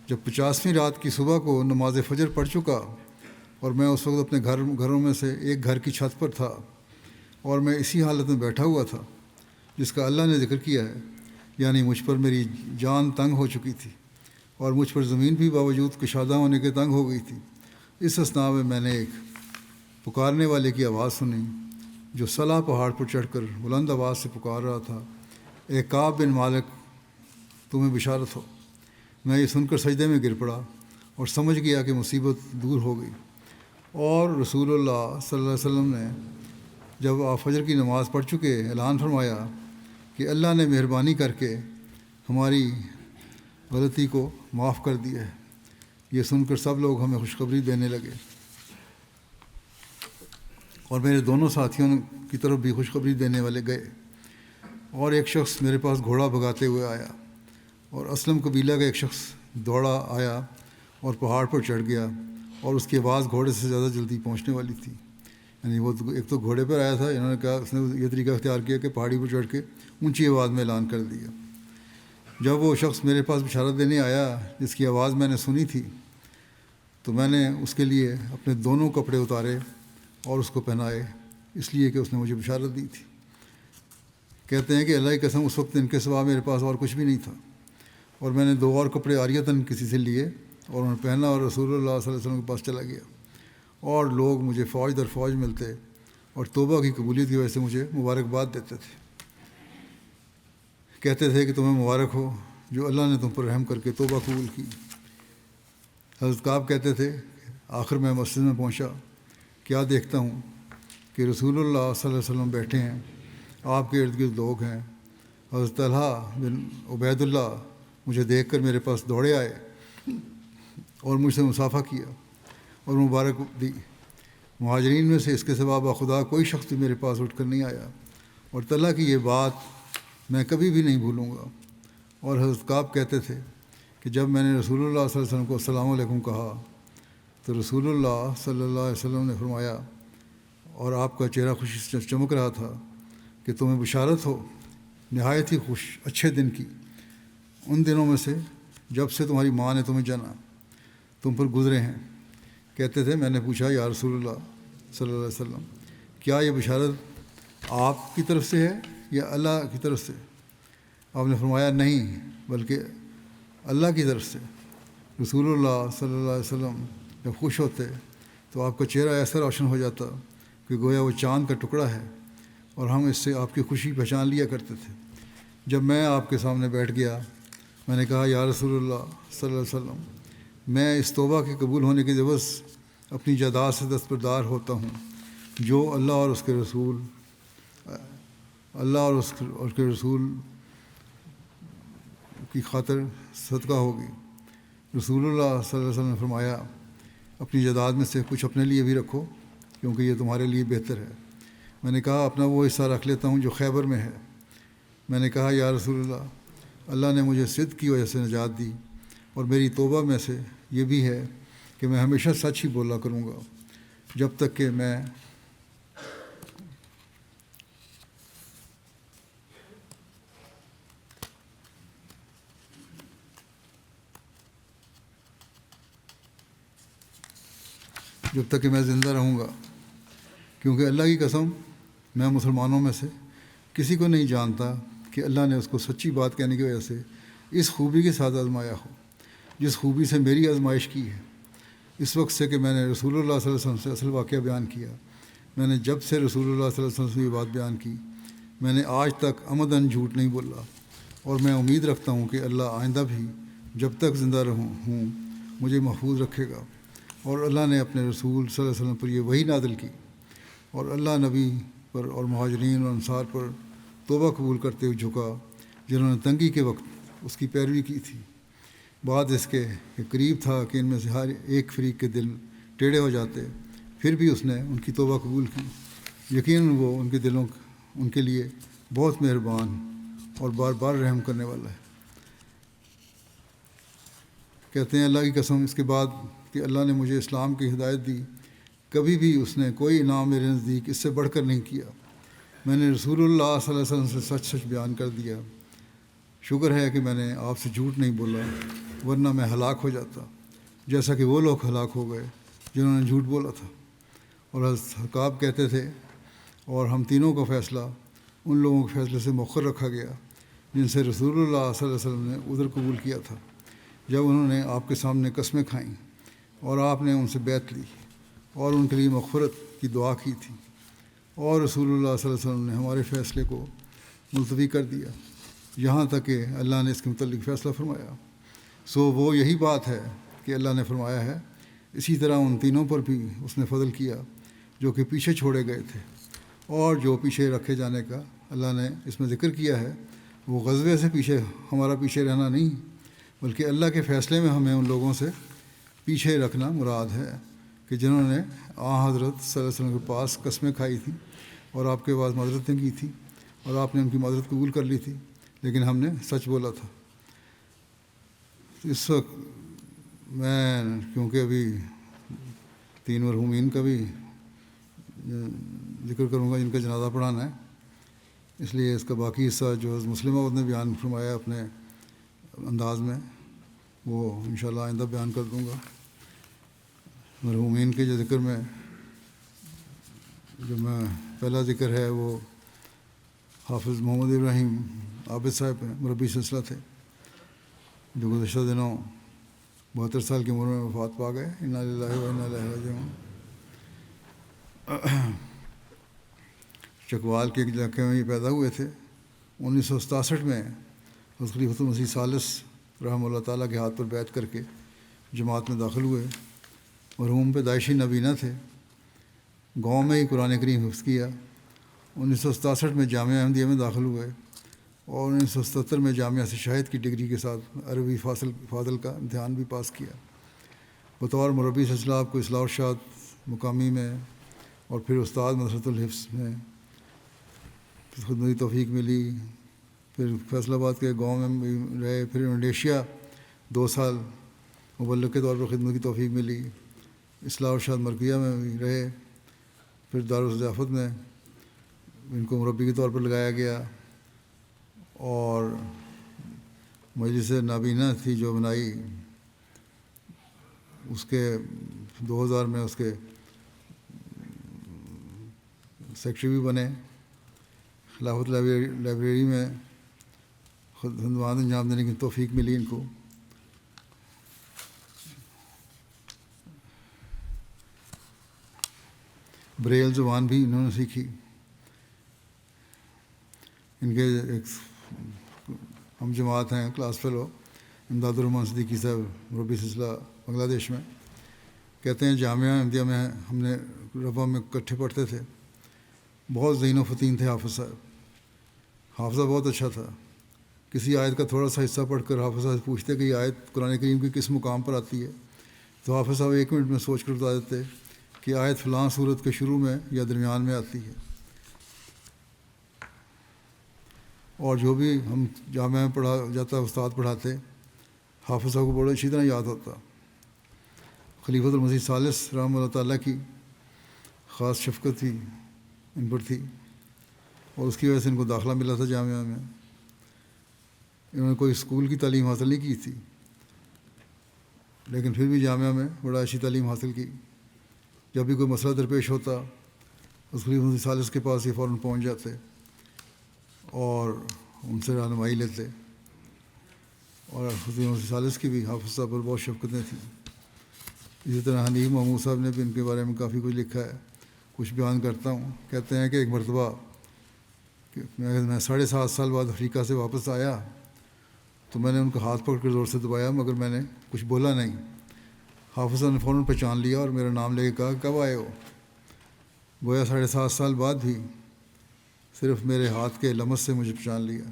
جب 50ویں رات کی صبح کو نماز فجر پڑھ چکا اور میں اس وقت اپنے گھروں میں سے ایک گھر کی چھت پر تھا، اور میں اسی حالت میں بیٹھا ہوا تھا جس کا اللہ نے ذکر کیا ہے، یعنی مجھ پر میری جان تنگ ہو چکی تھی اور مجھ پر زمین بھی باوجود کشادہ ہونے کے تنگ ہو گئی تھی۔ اس اثناء میں نے ایک پکارنے والے کی آواز سنی جو صلا پہاڑ پر چڑھ کر بلند آواز سے پکار رہا تھا، اے کعب بن مالک تمہیں بشارت ہو۔ میں یہ سن کر سجدے میں گر پڑا اور سمجھ گیا کہ مصیبت دور ہو گئی، اور رسول اللہ صلی اللہ علیہ وسلم نے جب آپ فجر کی نماز پڑھ چکے اعلان فرمایا کہ اللہ نے مہربانی کر کے ہماری غلطی کو معاف کر دیا ہے۔ یہ سن کر سب لوگ ہمیں خوشخبری دینے لگے، اور میرے دونوں ساتھیوں کی طرف بھی خوشخبری دینے والے گئے، اور ایک شخص میرے پاس گھوڑا بھگاتے ہوئے آیا، اور اسلم قبیلہ کا ایک شخص دوڑا آیا اور پہاڑ پر چڑھ گیا، اور اس کی آواز گھوڑے سے زیادہ جلدی پہنچنے والی تھی۔ یعنی وہ ایک تو گھوڑے پر آیا تھا، انہوں نے کہا اس نے یہ طریقہ اختیار کیا کہ پہاڑی پر چڑھ کے اونچی آواز میں اعلان کر دیا۔ جب وہ شخص میرے پاس بشارت دینے آیا جس کی آواز میں نے سنی تھی، تو میں نے اس کے لیے اپنے دونوں کپڑے اتارے اور اس کو پہنائے، اس لیے کہ اس نے مجھے بشارت دی تھی۔ کہتے ہیں کہ اللہ کی قسم اس وقت ان کے سوا میرے پاس اور کچھ بھی نہیں تھا، اور میں نے 2 اور کپڑے عاریتاً کسی سے لیے اور انہیں پہنا اور رسول اللہ صلی اللہ علیہ وسلم کے پاس چلا گیا، اور لوگ مجھے فوج در فوج ملتے اور توبہ کی قبولیت کی وجہ سے مجھے مبارکباد دیتے تھے۔ کہتے تھے کہ تمہیں مبارک ہو جو اللہ نے تم پر رحم کر کے توبہ قبول کی۔ حضرت کعب کہتے تھے آخر میں مسجد میں پہنچا، کیا دیکھتا ہوں کہ رسول اللہ صلی اللہ علیہ وسلم بیٹھے ہیں، آپ کے ارد گرد لوگ ہیں۔ حضرت طلحہ بن عبید اللہ مجھے دیکھ کر میرے پاس دوڑے آئے اور مجھ سے مصافحہ کیا اور مبارک دی۔ مہاجرین میں سے اس کے سوا بخدا کوئی شخص بھی میرے پاس اٹھ کر نہیں آیا، اور طلحہ کی یہ بات میں کبھی بھی نہیں بھولوں گا۔ اور حضرت کعب کہتے تھے کہ جب میں نے رسول اللہ صلی اللہ علیہ وسلم کو السلام علیکم کہا تو رسول اللہ صلی اللہ علیہ وسلم نے فرمایا، اور آپ کا چہرہ خوشی سے چمک رہا تھا، کہ تمہیں بشارت ہو نہایت ہی اچھے دن کی، ان دنوں میں سے جب سے تمہاری ماں نے تمہیں جنا تم پر گزرے ہیں۔ کہتے تھے میں نے پوچھا یا رسول اللہ صلی اللہ علیہ وسلم، کیا یہ بشارت آپ کی طرف سے ہے یا اللہ کی طرف سے؟ آپ نے فرمایا نہیں، بلکہ اللہ کی طرف سے۔ رسول اللہ صلی اللہ علیہ وسلم جب خوش ہوتے تو آپ کا چہرہ ایسا روشن ہو جاتا کہ گویا وہ چاند کا ٹکڑا ہے، اور ہم اس سے آپ کی خوشی پہچان لیا کرتے تھے۔ جب میں آپ کے سامنے بیٹھ گیا، میں نے کہا یا رسول اللہ صلی اللہ علیہ وسلم، میں اس توبہ کے قبول ہونے کے عوض اپنی جائیداد سے دستبردار ہوتا ہوں جو اللہ اور اس کے رسول کی خاطر صدقہ ہوگی۔ رسول اللہ صلی اللہ علیہ وسلم نے فرمایا اپنی جائیداد میں سے کچھ اپنے لیے بھی رکھو، کیونکہ یہ تمہارے لیے بہتر ہے۔ میں نے کہا اپنا وہ حصہ رکھ لیتا ہوں جو خیبر میں ہے۔ میں نے کہا یا رسول اللہ، اللہ نے مجھے صدق کی وجہ سے نجات دی، اور میری توبہ میں سے یہ بھی ہے کہ میں ہمیشہ سچ ہی بولا کروں گا جب تک کہ میں زندہ رہوں گا، کیونکہ اللہ کی قسم میں مسلمانوں میں سے کسی کو نہیں جانتا کہ اللہ نے اس کو سچی بات کہنے کی وجہ سے اس خوبی کے ساتھ آزمایا ہو جس خوبی سے میری آزمائش کی ہے۔ اس وقت سے کہ میں نے رسول اللہ صلی اللہ علیہ وسلم سے اصل واقعہ بیان کیا، میں نے جب سے رسول اللہ صلی اللہ علیہ وسلم سے یہ بات بیان کی، میں نے آج تک عمداً جھوٹ نہیں بولا، اور میں امید رکھتا ہوں کہ اللہ آئندہ بھی جب تک زندہ ہوں مجھے محفوظ رکھے گا۔ اور اللہ نے اپنے رسول صلی اللہ علیہ وسلم پر یہ وحی نازل کی، اور اللہ نبی پر اور مہاجرین اور انصار پر توبہ قبول کرتے ہوئے جھکا جنہوں نے تنگی کے وقت اس کی پیروی کی تھی۔ بعد اس کے کہ قریب تھا کہ ان میں سے ہر ایک فریق کے دل ٹیڑھے ہو جاتے، پھر بھی اس نے ان کی توبہ قبول کی۔ یقیناً وہ ان کے دلوں ان کے لیے بہت مہربان اور بار بار رحم کرنے والا ہے۔ کہتے ہیں اللہ کی قسم اس کے بعد کہ اللہ نے مجھے اسلام کی ہدایت دی، کبھی بھی اس نے کوئی انعام میرے نزدیک اس سے بڑھ کر نہیں کیا۔ میں نے رسول اللہ صلی اللہ علیہ وسلم سے سچ بیان کر دیا۔ شکر ہے کہ میں نے آپ سے جھوٹ نہیں بولا، ورنہ میں ہلاک ہو جاتا، جیسا کہ وہ لوگ ہلاک ہو گئے جنہوں نے جھوٹ بولا تھا۔ اور حضرت کعب کہتے تھے اور ہم تینوں کا فیصلہ ان لوگوں کے فیصلے سے مؤخر رکھا گیا جن سے رسول اللہ صلی اللہ علیہ وسلم نے عذر قبول کیا تھا، جب انہوں نے آپ کے سامنے قسمیں کھائیں اور آپ نے ان سے بیعت لی اور ان کے لیے مغفرت کی دعا کی تھی، اور رسول اللہ صلی اللہ علیہ وسلم نے ہمارے فیصلے کو ملتوی کر دیا یہاں تک کہ اللہ نے اس کے متعلق فیصلہ فرمایا۔ سو وہ یہی بات ہے کہ اللہ نے فرمایا ہے، اسی طرح ان تینوں پر بھی اس نے فضل کیا جو کہ پیچھے چھوڑے گئے تھے، اور جو پیچھے رکھے جانے کا اللہ نے اس میں ذکر کیا ہے وہ غزوے سے ہمارا پیچھے رہنا نہیں، بلکہ اللہ کے فیصلے میں ہمیں ان لوگوں سے پیچھے رکھنا مراد ہے کہ جنہوں نے حضرت صلی اللہ علیہ وسلم کے پاس قسمیں کھائی تھیں اور آپ کے پاس معذرتیں کی تھیں، اور آپ نے ان کی معذرت قبول کر لی تھی، لیکن ہم نے سچ بولا تھا۔ اس وقت میں کیونکہ ابھی 3 مرحومین کا بھی ذکر کروں گا جن کا جنازہ پڑھانا ہے، اس لیے اس کا باقی حصہ جو مسلم عورت نے بیان فرمایا اپنے انداز میں وہ انشاءاللہ آئندہ بیان کر دوں گا۔ مرحومین کے جو ذکر میں پہلا ذکر ہے وہ حافظ محمد ابراہیم عابد صاحب ہیں، مربی سلسلہ تھے، جو گزشتہ دنوں 72 سال کی عمر میں وفات پا گئے۔ انا للہ و انا الیہ راجعون۔ چکوال کے ایک علاقے میں یہ پیدا ہوئے تھے۔ 1967 میں حضرت خلیفۃ المسیح ثالث رحمہ اللہ تعالیٰ کے ہاتھ پر بیعت کر کے جماعت میں داخل ہوئے۔ مرحوم پیدائشی نابینا تھے، گاؤں میں ہی قرآن کریم حفظ کیا۔ 1967 میں جامعہ احمدیہ میں داخل ہوئے اور 1977 میں جامعہ سے شاہد کی ڈگری کے ساتھ عربی فاضل کا امتحان بھی پاس کیا۔ بطور مربی سلسلہ آپ کو اصلاح ارشاد مقامی میں اور پھر استاد مدرسۃ الحفظ میں خدمتی توفیق ملی، پھر فیصل آباد کے گاؤں میں بھی رہے، پھر انڈونیشیا 2 سال مبلغ کے طور پر خدمت کی توفیق ملی، اصلاح ارشاد مرکزیہ میں بھی رہے، پھر دارالضیافت میں ان کو مربی کے طور پر لگایا گیا، اور مجلس نابینا تھی جو بنائی اس کے 2000 میں اس کے سیکٹری بھی بنے۔ خلافت لائبریری میں خدمات انجام دینے کی توفیق ملی ان کو۔ بریل زبان بھی انہوں نے سیکھی۔ ان کے ایک ہم جماعت ہیں کلاس فیلو امداد الرحمٰن صدیقی صاحب مربی سلسلہ بنگلہ دیش میں، کہتے ہیں جامعہ احمدیہ میں ہم نے ربا میں اکٹھے پڑھتے تھے، بہت ذہین و فطین تھے حافظ صاحب، حافظہ بہت اچھا تھا۔ کسی آیت کا تھوڑا سا حصہ پڑھ کر حافظ صاحب سے پوچھتے کہ یہ آیت قرآن کریم کی کس مقام پر آتی ہے، تو حافظ صاحب 1 منٹ میں سوچ کر بتا دیتے کہ آیت فلاں صورت کے شروع میں یا درمیان میں آتی ہے۔ اور جو بھی ہم جامعہ میں پڑھا جاتا استاد پڑھاتے، حافظ صاحب کو بڑا اچھی طرح یاد ہوتا۔ خلیفۃ المسیح ثالث رحمہ اللہ تعالیٰ کی خاص شفقت تھی ان پر تھی، اور اس کی وجہ سے ان کو داخلہ ملا تھا جامعہ میں۔ انہوں نے کوئی اسکول کی تعلیم حاصل نہیں کی تھی، لیکن پھر بھی جامعہ میں بڑا اچھی تعلیم حاصل کی۔ جب بھی کوئی مسئلہ درپیش ہوتا اس خلیفۃ المسیح ثالث کے پاس یہ فوراً پہنچ جاتے اور ان سے رہنمائی لیتے۔ اور خلیفۃ المسیح ثالث کی بھی حافظ صاحب پر بہت شفقتیں تھیں۔ اسی طرح حنیف محمود صاحب نے بھی ان کے بارے میں کافی کچھ لکھا ہے، کچھ بیان کرتا ہوں۔ کہتے ہیں کہ ایک مرتبہ کہ میں 7.5 سال بعد افریقہ سے واپس آیا تو میں نے ان کا ہاتھ پکڑ کر زور سے دبایا، مگر میں نے کچھ بولا نہیں۔ حافظ صاحب نے فوراً پہچان لیا اور میرا نام لے کے کہا کب آئے ہو؟ گویا 7.5 سال بعد بھی صرف میرے ہاتھ کے لمس سے مجھے پہچان لیا۔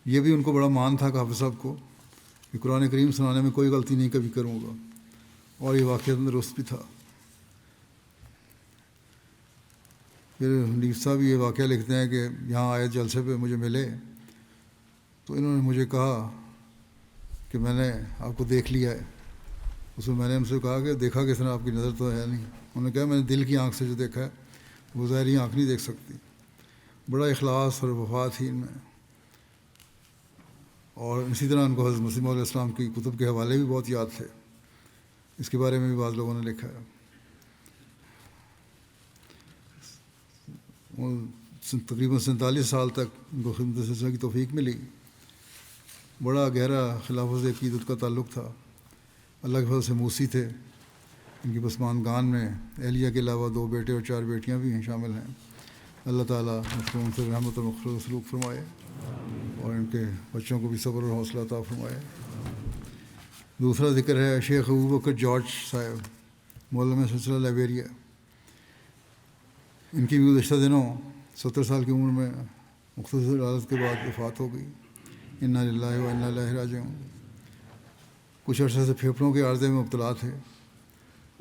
یہ بھی ان کو بڑا مان تھا کہ حافظ صاحب کو کہ قرآن کریم سنانے میں کوئی غلطی نہیں کبھی کروں گا، اور یہ واقعہ درست بھی تھا۔ پھر حنیف صاحب یہ واقعہ لکھتے ہیں کہ یہاں آئے جلسے پہ مجھے ملے تو انہوں نے مجھے کہا کہ میں نے آپ کو دیکھ لیا ہے۔ اس میں میں نے ان سے کہا کہ دیکھا کس نے، آپ کی نظر تو ہے نہیں۔ انہوں نے کہا میں نے دل کی آنکھ سے جو دیکھا ہے وہ ظاہری آنکھ نہیں دیکھ سکتی۔ بڑا اخلاص اور وفا تھی ان میں، اور اسی طرح ان کو حضرت مسیح موعود علیہ السلام کی کتب کے حوالے بھی بہت یاد تھے، اس کے بارے میں بھی بعض لوگوں نے لکھا ہے۔ تقریباً 47 سال تک ان کو خدمت سلسلہ کی توفیق ملی۔ بڑا گہرا خلافت عقیدت کا تعلق تھا۔ اللہ کے فضل سے موسی تھے۔ ان کی پسماندگان میں اہلیہ کے علاوہ 2 بیٹے اور 4 بیٹیاں بھی شامل ہیں۔ اللہ تعالیٰ ان سے رحمت اور مغفرت سلوک فرمائے اور ان کے بچوں کو بھی صبر اور حوصلہ عطا فرمائے۔ دوسرا ذکر ہے شیخ ابوبکر جارج صاحب، مولوی سلسلہ لائبیریا۔ ان کی بھی گزشتہ دنوں 70 سال کی عمر میں مختصر حالت کے بعد وفات ہو گئی۔ انا للہ و انا الیہ راجعون۔ کچھ عرصے سے پھیپھڑوں کے عارضے میں مبتلا تھے۔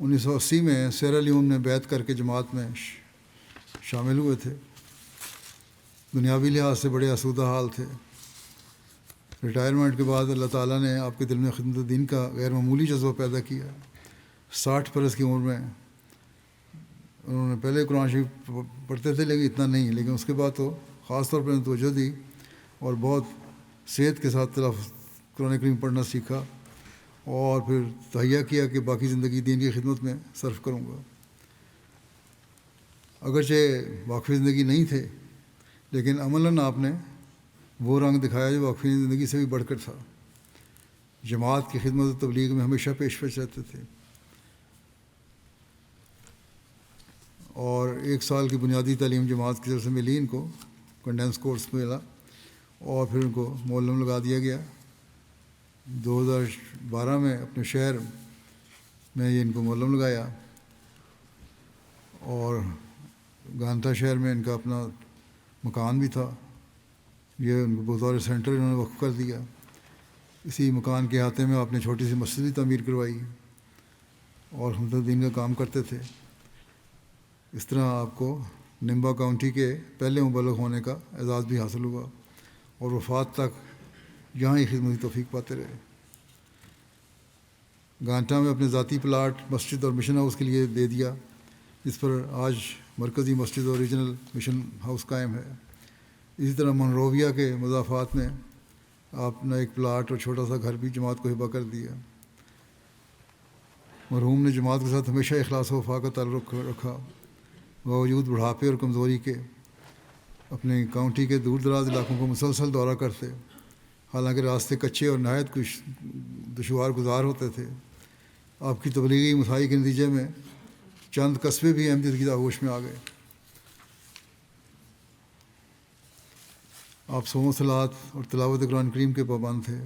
1980 میں سیرا لیون میں بیعت کر کے جماعت میں شامل ہوئے تھے۔ دنیاوی لحاظ سے بڑے آسودہ حال تھے۔ ریٹائرمنٹ کے بعد اللہ تعالیٰ نے آپ کے دل میں خدمت دین کا غیر معمولی جذبہ پیدا کیا۔ 60 برس کی عمر میں انہوں نے پہلے قرآن شریف پڑھتے تھے لیکن اتنا نہیں، لیکن اس کے بعد تو خاص طور پر توجہ دی اور بہت صحت کے ساتھ قرآن کریم پڑھنا سیکھا، اور پھر تہیہ کیا کہ باقی زندگی دین کی خدمت میں صرف کروں گا۔ اگرچہ واقفی زندگی نہیں تھے، لیکن عملاً آپ نے وہ رنگ دکھایا جو واقفی زندگی سے بھی بڑھ کر تھا۔ جماعت کی خدمت و تبلیغ میں ہمیشہ پیش رہتے تھے، اور 1 سال کی بنیادی تعلیم جماعت کی طرف سے ملی ان کو، کنڈینس کورس ملا، اور پھر ان کو مولم لگا دیا گیا۔ 2012 میں اپنے شہر میں یہ ان کو مولم لگایا، اور گانتا شہر میں ان کا اپنا مکان بھی تھا، یہ ان کو بطور سینٹر انہوں نے وقف کر دیا۔ اسی مکان کے احاطے میں آپ نے چھوٹی سی مسجد بھی تعمیر کروائی اور خدمت دین کا کام کرتے تھے۔ اس طرح آپ کو نمبا کاؤنٹی کے پہلے مبلغ ہونے کا اعزاز بھی حاصل ہوا، اور وفات تک یہاں ہی خدمت کی توفیق پاتے رہے۔ گانٹا میں اپنے ذاتی پلاٹ مسجد اور مشن ہاؤس کے لیے دے دیا، جس پر آج مرکزی مسجد اور ریجنل مشن ہاؤس قائم ہے۔ اسی طرح منروویہ کے مضافات میں آپ نے ایک پلاٹ اور چھوٹا سا گھر بھی جماعت کو ہبہ کر دیا۔ مرحوم نے جماعت کے ساتھ ہمیشہ اخلاص و وفا کا تعلق رکھا، باوجود بڑھاپے اور کمزوری کے اپنے کاؤنٹی کے دور دراز علاقوں کو مسلسل دورہ کرتے، حالانکہ راستے کچے اور نہایت کچھ دشوار گزار ہوتے تھے۔ آپ کی تبلیغی مساعی کے نتیجے میں چند قصبے بھی احمدیت کی آغوش میں آ گئے۔ آپ صوم و صلات اور تلاوت قرآن کریم کے پابند تھے،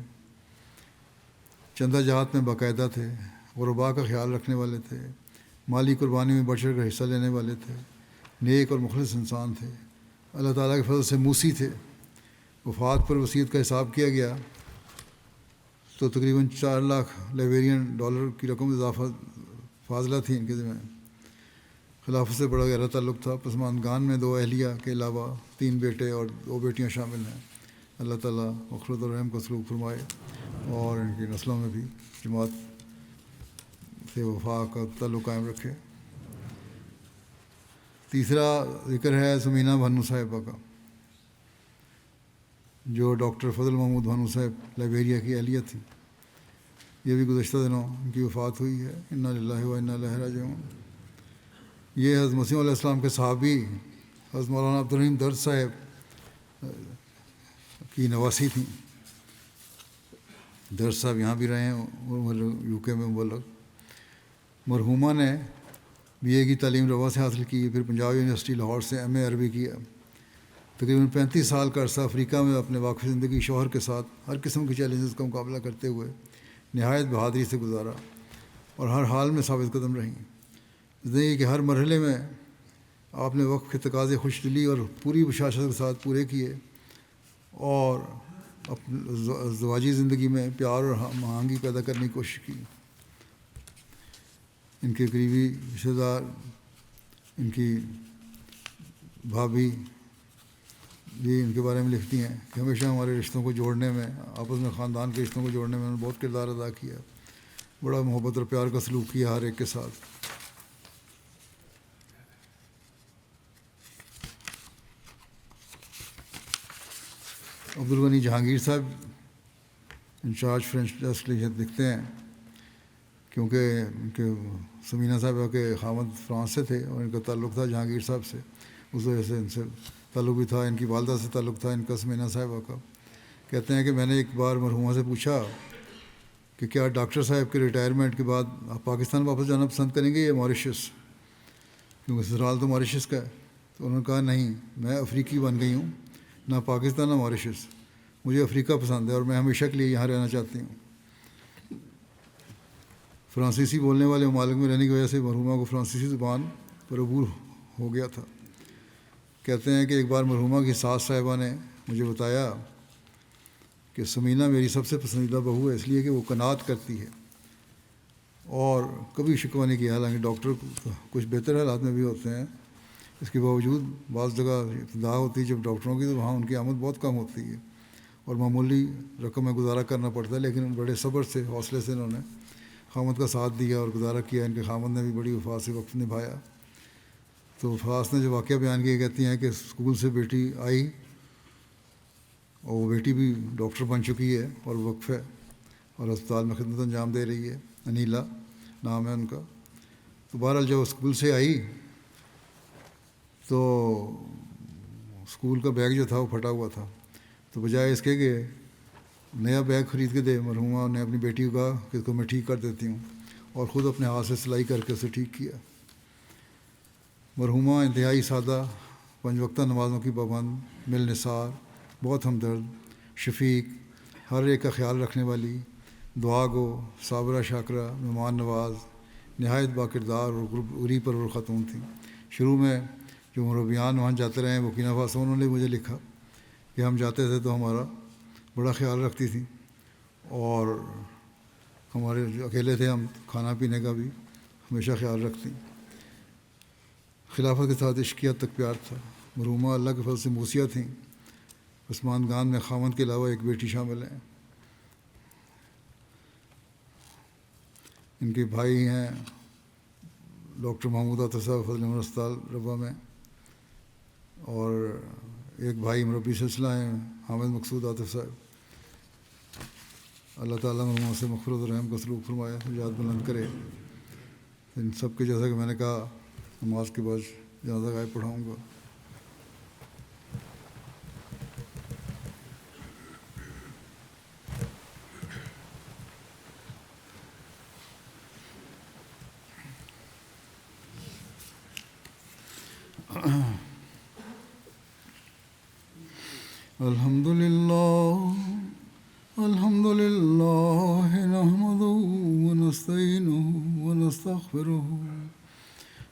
چندہ جہات میں باقاعدہ تھے، غرباء کا خیال رکھنے والے تھے، مالی قربانی میں بڑھ چڑھ کر حصہ لینے والے تھے، نیک اور مخلص انسان تھے، اللہ تعالیٰ کے فضل سے موسی تھے۔ وفات پر وصیت کا حساب کیا گیا تو تقریباً 4 لاکھ لیبرین ڈالر کی رقم اضافہ فاضلہ تھی ان کے ذمہ۔ خلافت سے بڑا گہرا تعلق تھا۔ پسماندگان میں 2 اہلیہ کے علاوہ 3 بیٹے اور 2 بیٹیاں شامل ہیں۔ اللہ تعالیٰ مغفرت اور رحم کا سلوک فرمائے اور ان کی نسلوں میں بھی جماعت سے وفا کا تعلق قائم رکھے۔ تیسرا ذکر ہے سمینہ بھنو صاحبہ کا، جو ڈاکٹر فضل محمود بھنو صاحب لائبیریا کی اہلیہ تھی۔ یہ بھی گزشتہ دنوں ان کی وفات ہوئی ہے۔ انا للہ و انا الیہ راجعون۔ یہ حضرت مسیح علیہ السلام کے صحابی حضرت مولانا عبدالرحیم درد صاحب کی نواسی تھیں۔ درد صاحب یہاں بھی رہے ہیں، یو کے میں مبلغ۔ مرحومہ نے بی اے کی تعلیم روا سے حاصل کی، پھر پنجاب یونیورسٹی لاہور سے ایم اے عربی کیا۔ تقریباً 35 سال کا عرصہ افریقہ میں اپنے واقفی زندگی شوہر کے ساتھ ہر قسم کے چیلنجز کا مقابلہ کرتے ہوئے نہایت بہادری سے گزارا، اور ہر حال میں ثابت قدم رہیں۔ زندگی کے ہر مرحلے میں آپ نے وقت کے تقاضے خوش دلی اور پوری بشاشت کے ساتھ پورے کیے، اور اپنی زواجی زندگی میں پیار اور ہم آہنگی پیدا کرنے کی کوشش کی۔ ان کے قریبی رشتہ دار، ان کی بھابھی بھی ان کے بارے میں لکھتی ہیں کہ ہمیشہ ہمارے رشتوں کو جوڑنے میں، آپس میں خاندان کے رشتوں کو جوڑنے میں انہوں نے بہت کردار ادا کیا، بڑا محبت اور پیار کا سلوک کیا ہر ایک کے ساتھ۔ عبدالغنی جہانگیر صاحب انچارج فرینچ ڈیسک لکھتے ہیں، کیونکہ ان کے سمینہ صاحبہ کے خاوند فرانس سے تھے اور ان کا تعلق تھا جہانگیر صاحب سے، اس وجہ سے ان سے تعلق بھی تھا، ان کی والدہ سے تعلق تھا ان کا سمینہ صاحبہ کا۔ کہتے ہیں کہ میں نے ایک بار مرحومہ سے پوچھا کہ کیا ڈاکٹر صاحب کے ریٹائرمنٹ کے بعد آپ پاکستان واپس جانا پسند کریں گے یا ماریشس، کیونکہ سسرال تو ماریشس کا ہے؟ تو انہوں نے کہا نہیں، میں افریقی بن گئی ہوں، نہ پاکستان نہ ماریشس، مجھے افریقہ پسند ہے اور میں ہمیشہ کے لیے یہاں رہنا چاہتی ہوں۔ فرانسیسی بولنے والے ممالک میں رہنے کی وجہ سے مرحومہ کو فرانسیسی زبان پر عبور ہو گیا تھا۔ کہتے ہیں کہ ایک بار مرحومہ کی ساس صاحبہ نے مجھے بتایا کہ سمینہ میری سب سے پسندیدہ بہو ہے، اس لیے کہ وہ قناعت کرتی ہے اور کبھی شکوہ نہیں کیا، حالانکہ ڈاکٹر کچھ بہتر حالات میں بھی ہوتے ہیں، اس کے باوجود بعض جگہ ابتدا ہوتی ہے جب ڈاکٹروں کی، تو وہاں ان کی آمد بہت کم ہوتی ہے اور معمولی رقم میں گزارا کرنا پڑتا ہے، لیکن بڑے صبر سے، حوصلے سے انہوں نے خامد کا ساتھ دیا اور گزارا کیا۔ ان کے خامد نے بھی بڑی وفا سے وقت نبھایا۔ تو فاس نے جو واقعہ بیان کیا، کہتی ہیں کہ اسکول سے بیٹی آئی اور وہ بیٹی بھی ڈاکٹر بن چکی ہے اور وقف ہے اور اسپتال میں خدمت انجام دے رہی ہے، انیلا نام ہے ان کا۔ تو بہرحال جب اسکول سے آئی تو اسکول کا بیگ جو تھا وہ پھٹا ہوا تھا، تو بجائے اس کے کہ نیا بیگ خرید کے دے، مرحومہ نے اپنی بیٹی کو کہا کہ اس کو میں ٹھیک کر دیتی ہوں، اور خود اپنے ہاتھ سے سلائی کر کے اسے ٹھیک کیا۔ مرحومہ انتہائی سادہ، 5 وقتہ نمازوں کی پابند، مل نثار، بہت ہمدرد، شفیق، ہر ایک کا خیال رکھنے والی، دعا گو، صابرہ شاکرہ، مہمان نواز، نہایت با کردار اور عری پرور خاتون تھیں۔ شروع میں جو مربیان وہاں جاتے رہے بورکینا فاسو، انہوں نے مجھے لکھا کہ ہم جاتے تھے تو ہمارا بڑا خیال رکھتی تھیں، اور ہمارے جو اکیلے تھے ہم کھانا پینے کا بھی ہمیشہ خیال رکھتی۔ خلافت کے ساتھ عشقیت تک پیار تھا۔ مرحومہ اللہ کے فضل سے موسیہ تھیں۔ پسماندگان میں خاوند کے علاوہ ایک بیٹی شامل ہیں۔ ان کے بھائی ہیں ڈاکٹر محمود عطا صاحب فضل عمر اسپتال ربا میں، اور ایک بھائی مربی سلسلہ ہیں حامد مقصود عاطف صاحب۔ اللہ تعالیٰ مرحومہ سے مغفرت و رحم کا سلوک فرمائے، یاد بلند کرے۔ ان سب کے جیسا کہ میں نے کہا نماز کے بعد جنازہ غائب پڑھاؤں گا۔ الحمد لله نحمده ونستعينه ونستغفره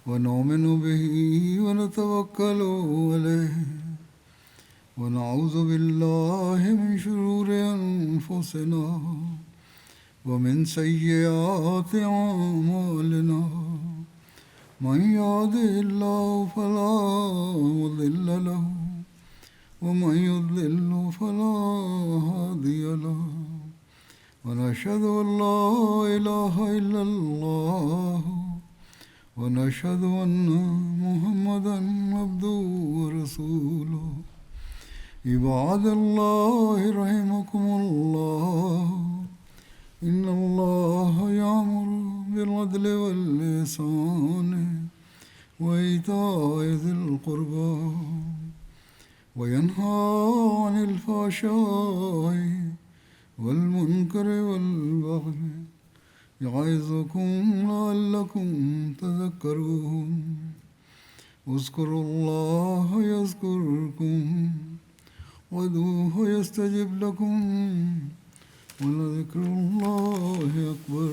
ونؤمن به ونتوكل عليه ونعوذ بالله من شرور أنفسنا ومن سيئات أعمالنا، من يهده الله فلا مضل له ومن يضلل فلا هادي له، ونشهد أن لا إله إلا الله ونشهد أن محمدا عبده ورسوله۔ عباد الله رحمكم الله، إن الله يأمر بالعدل والإحسان وإيتاء ذي القربى وينهى عن الفحشاء والمنكر والبغي يعظكم لعلكم تذكرون۔ اذكروا الله يذكركم وادعوه يستجب لكم ولذكر الله أكبر۔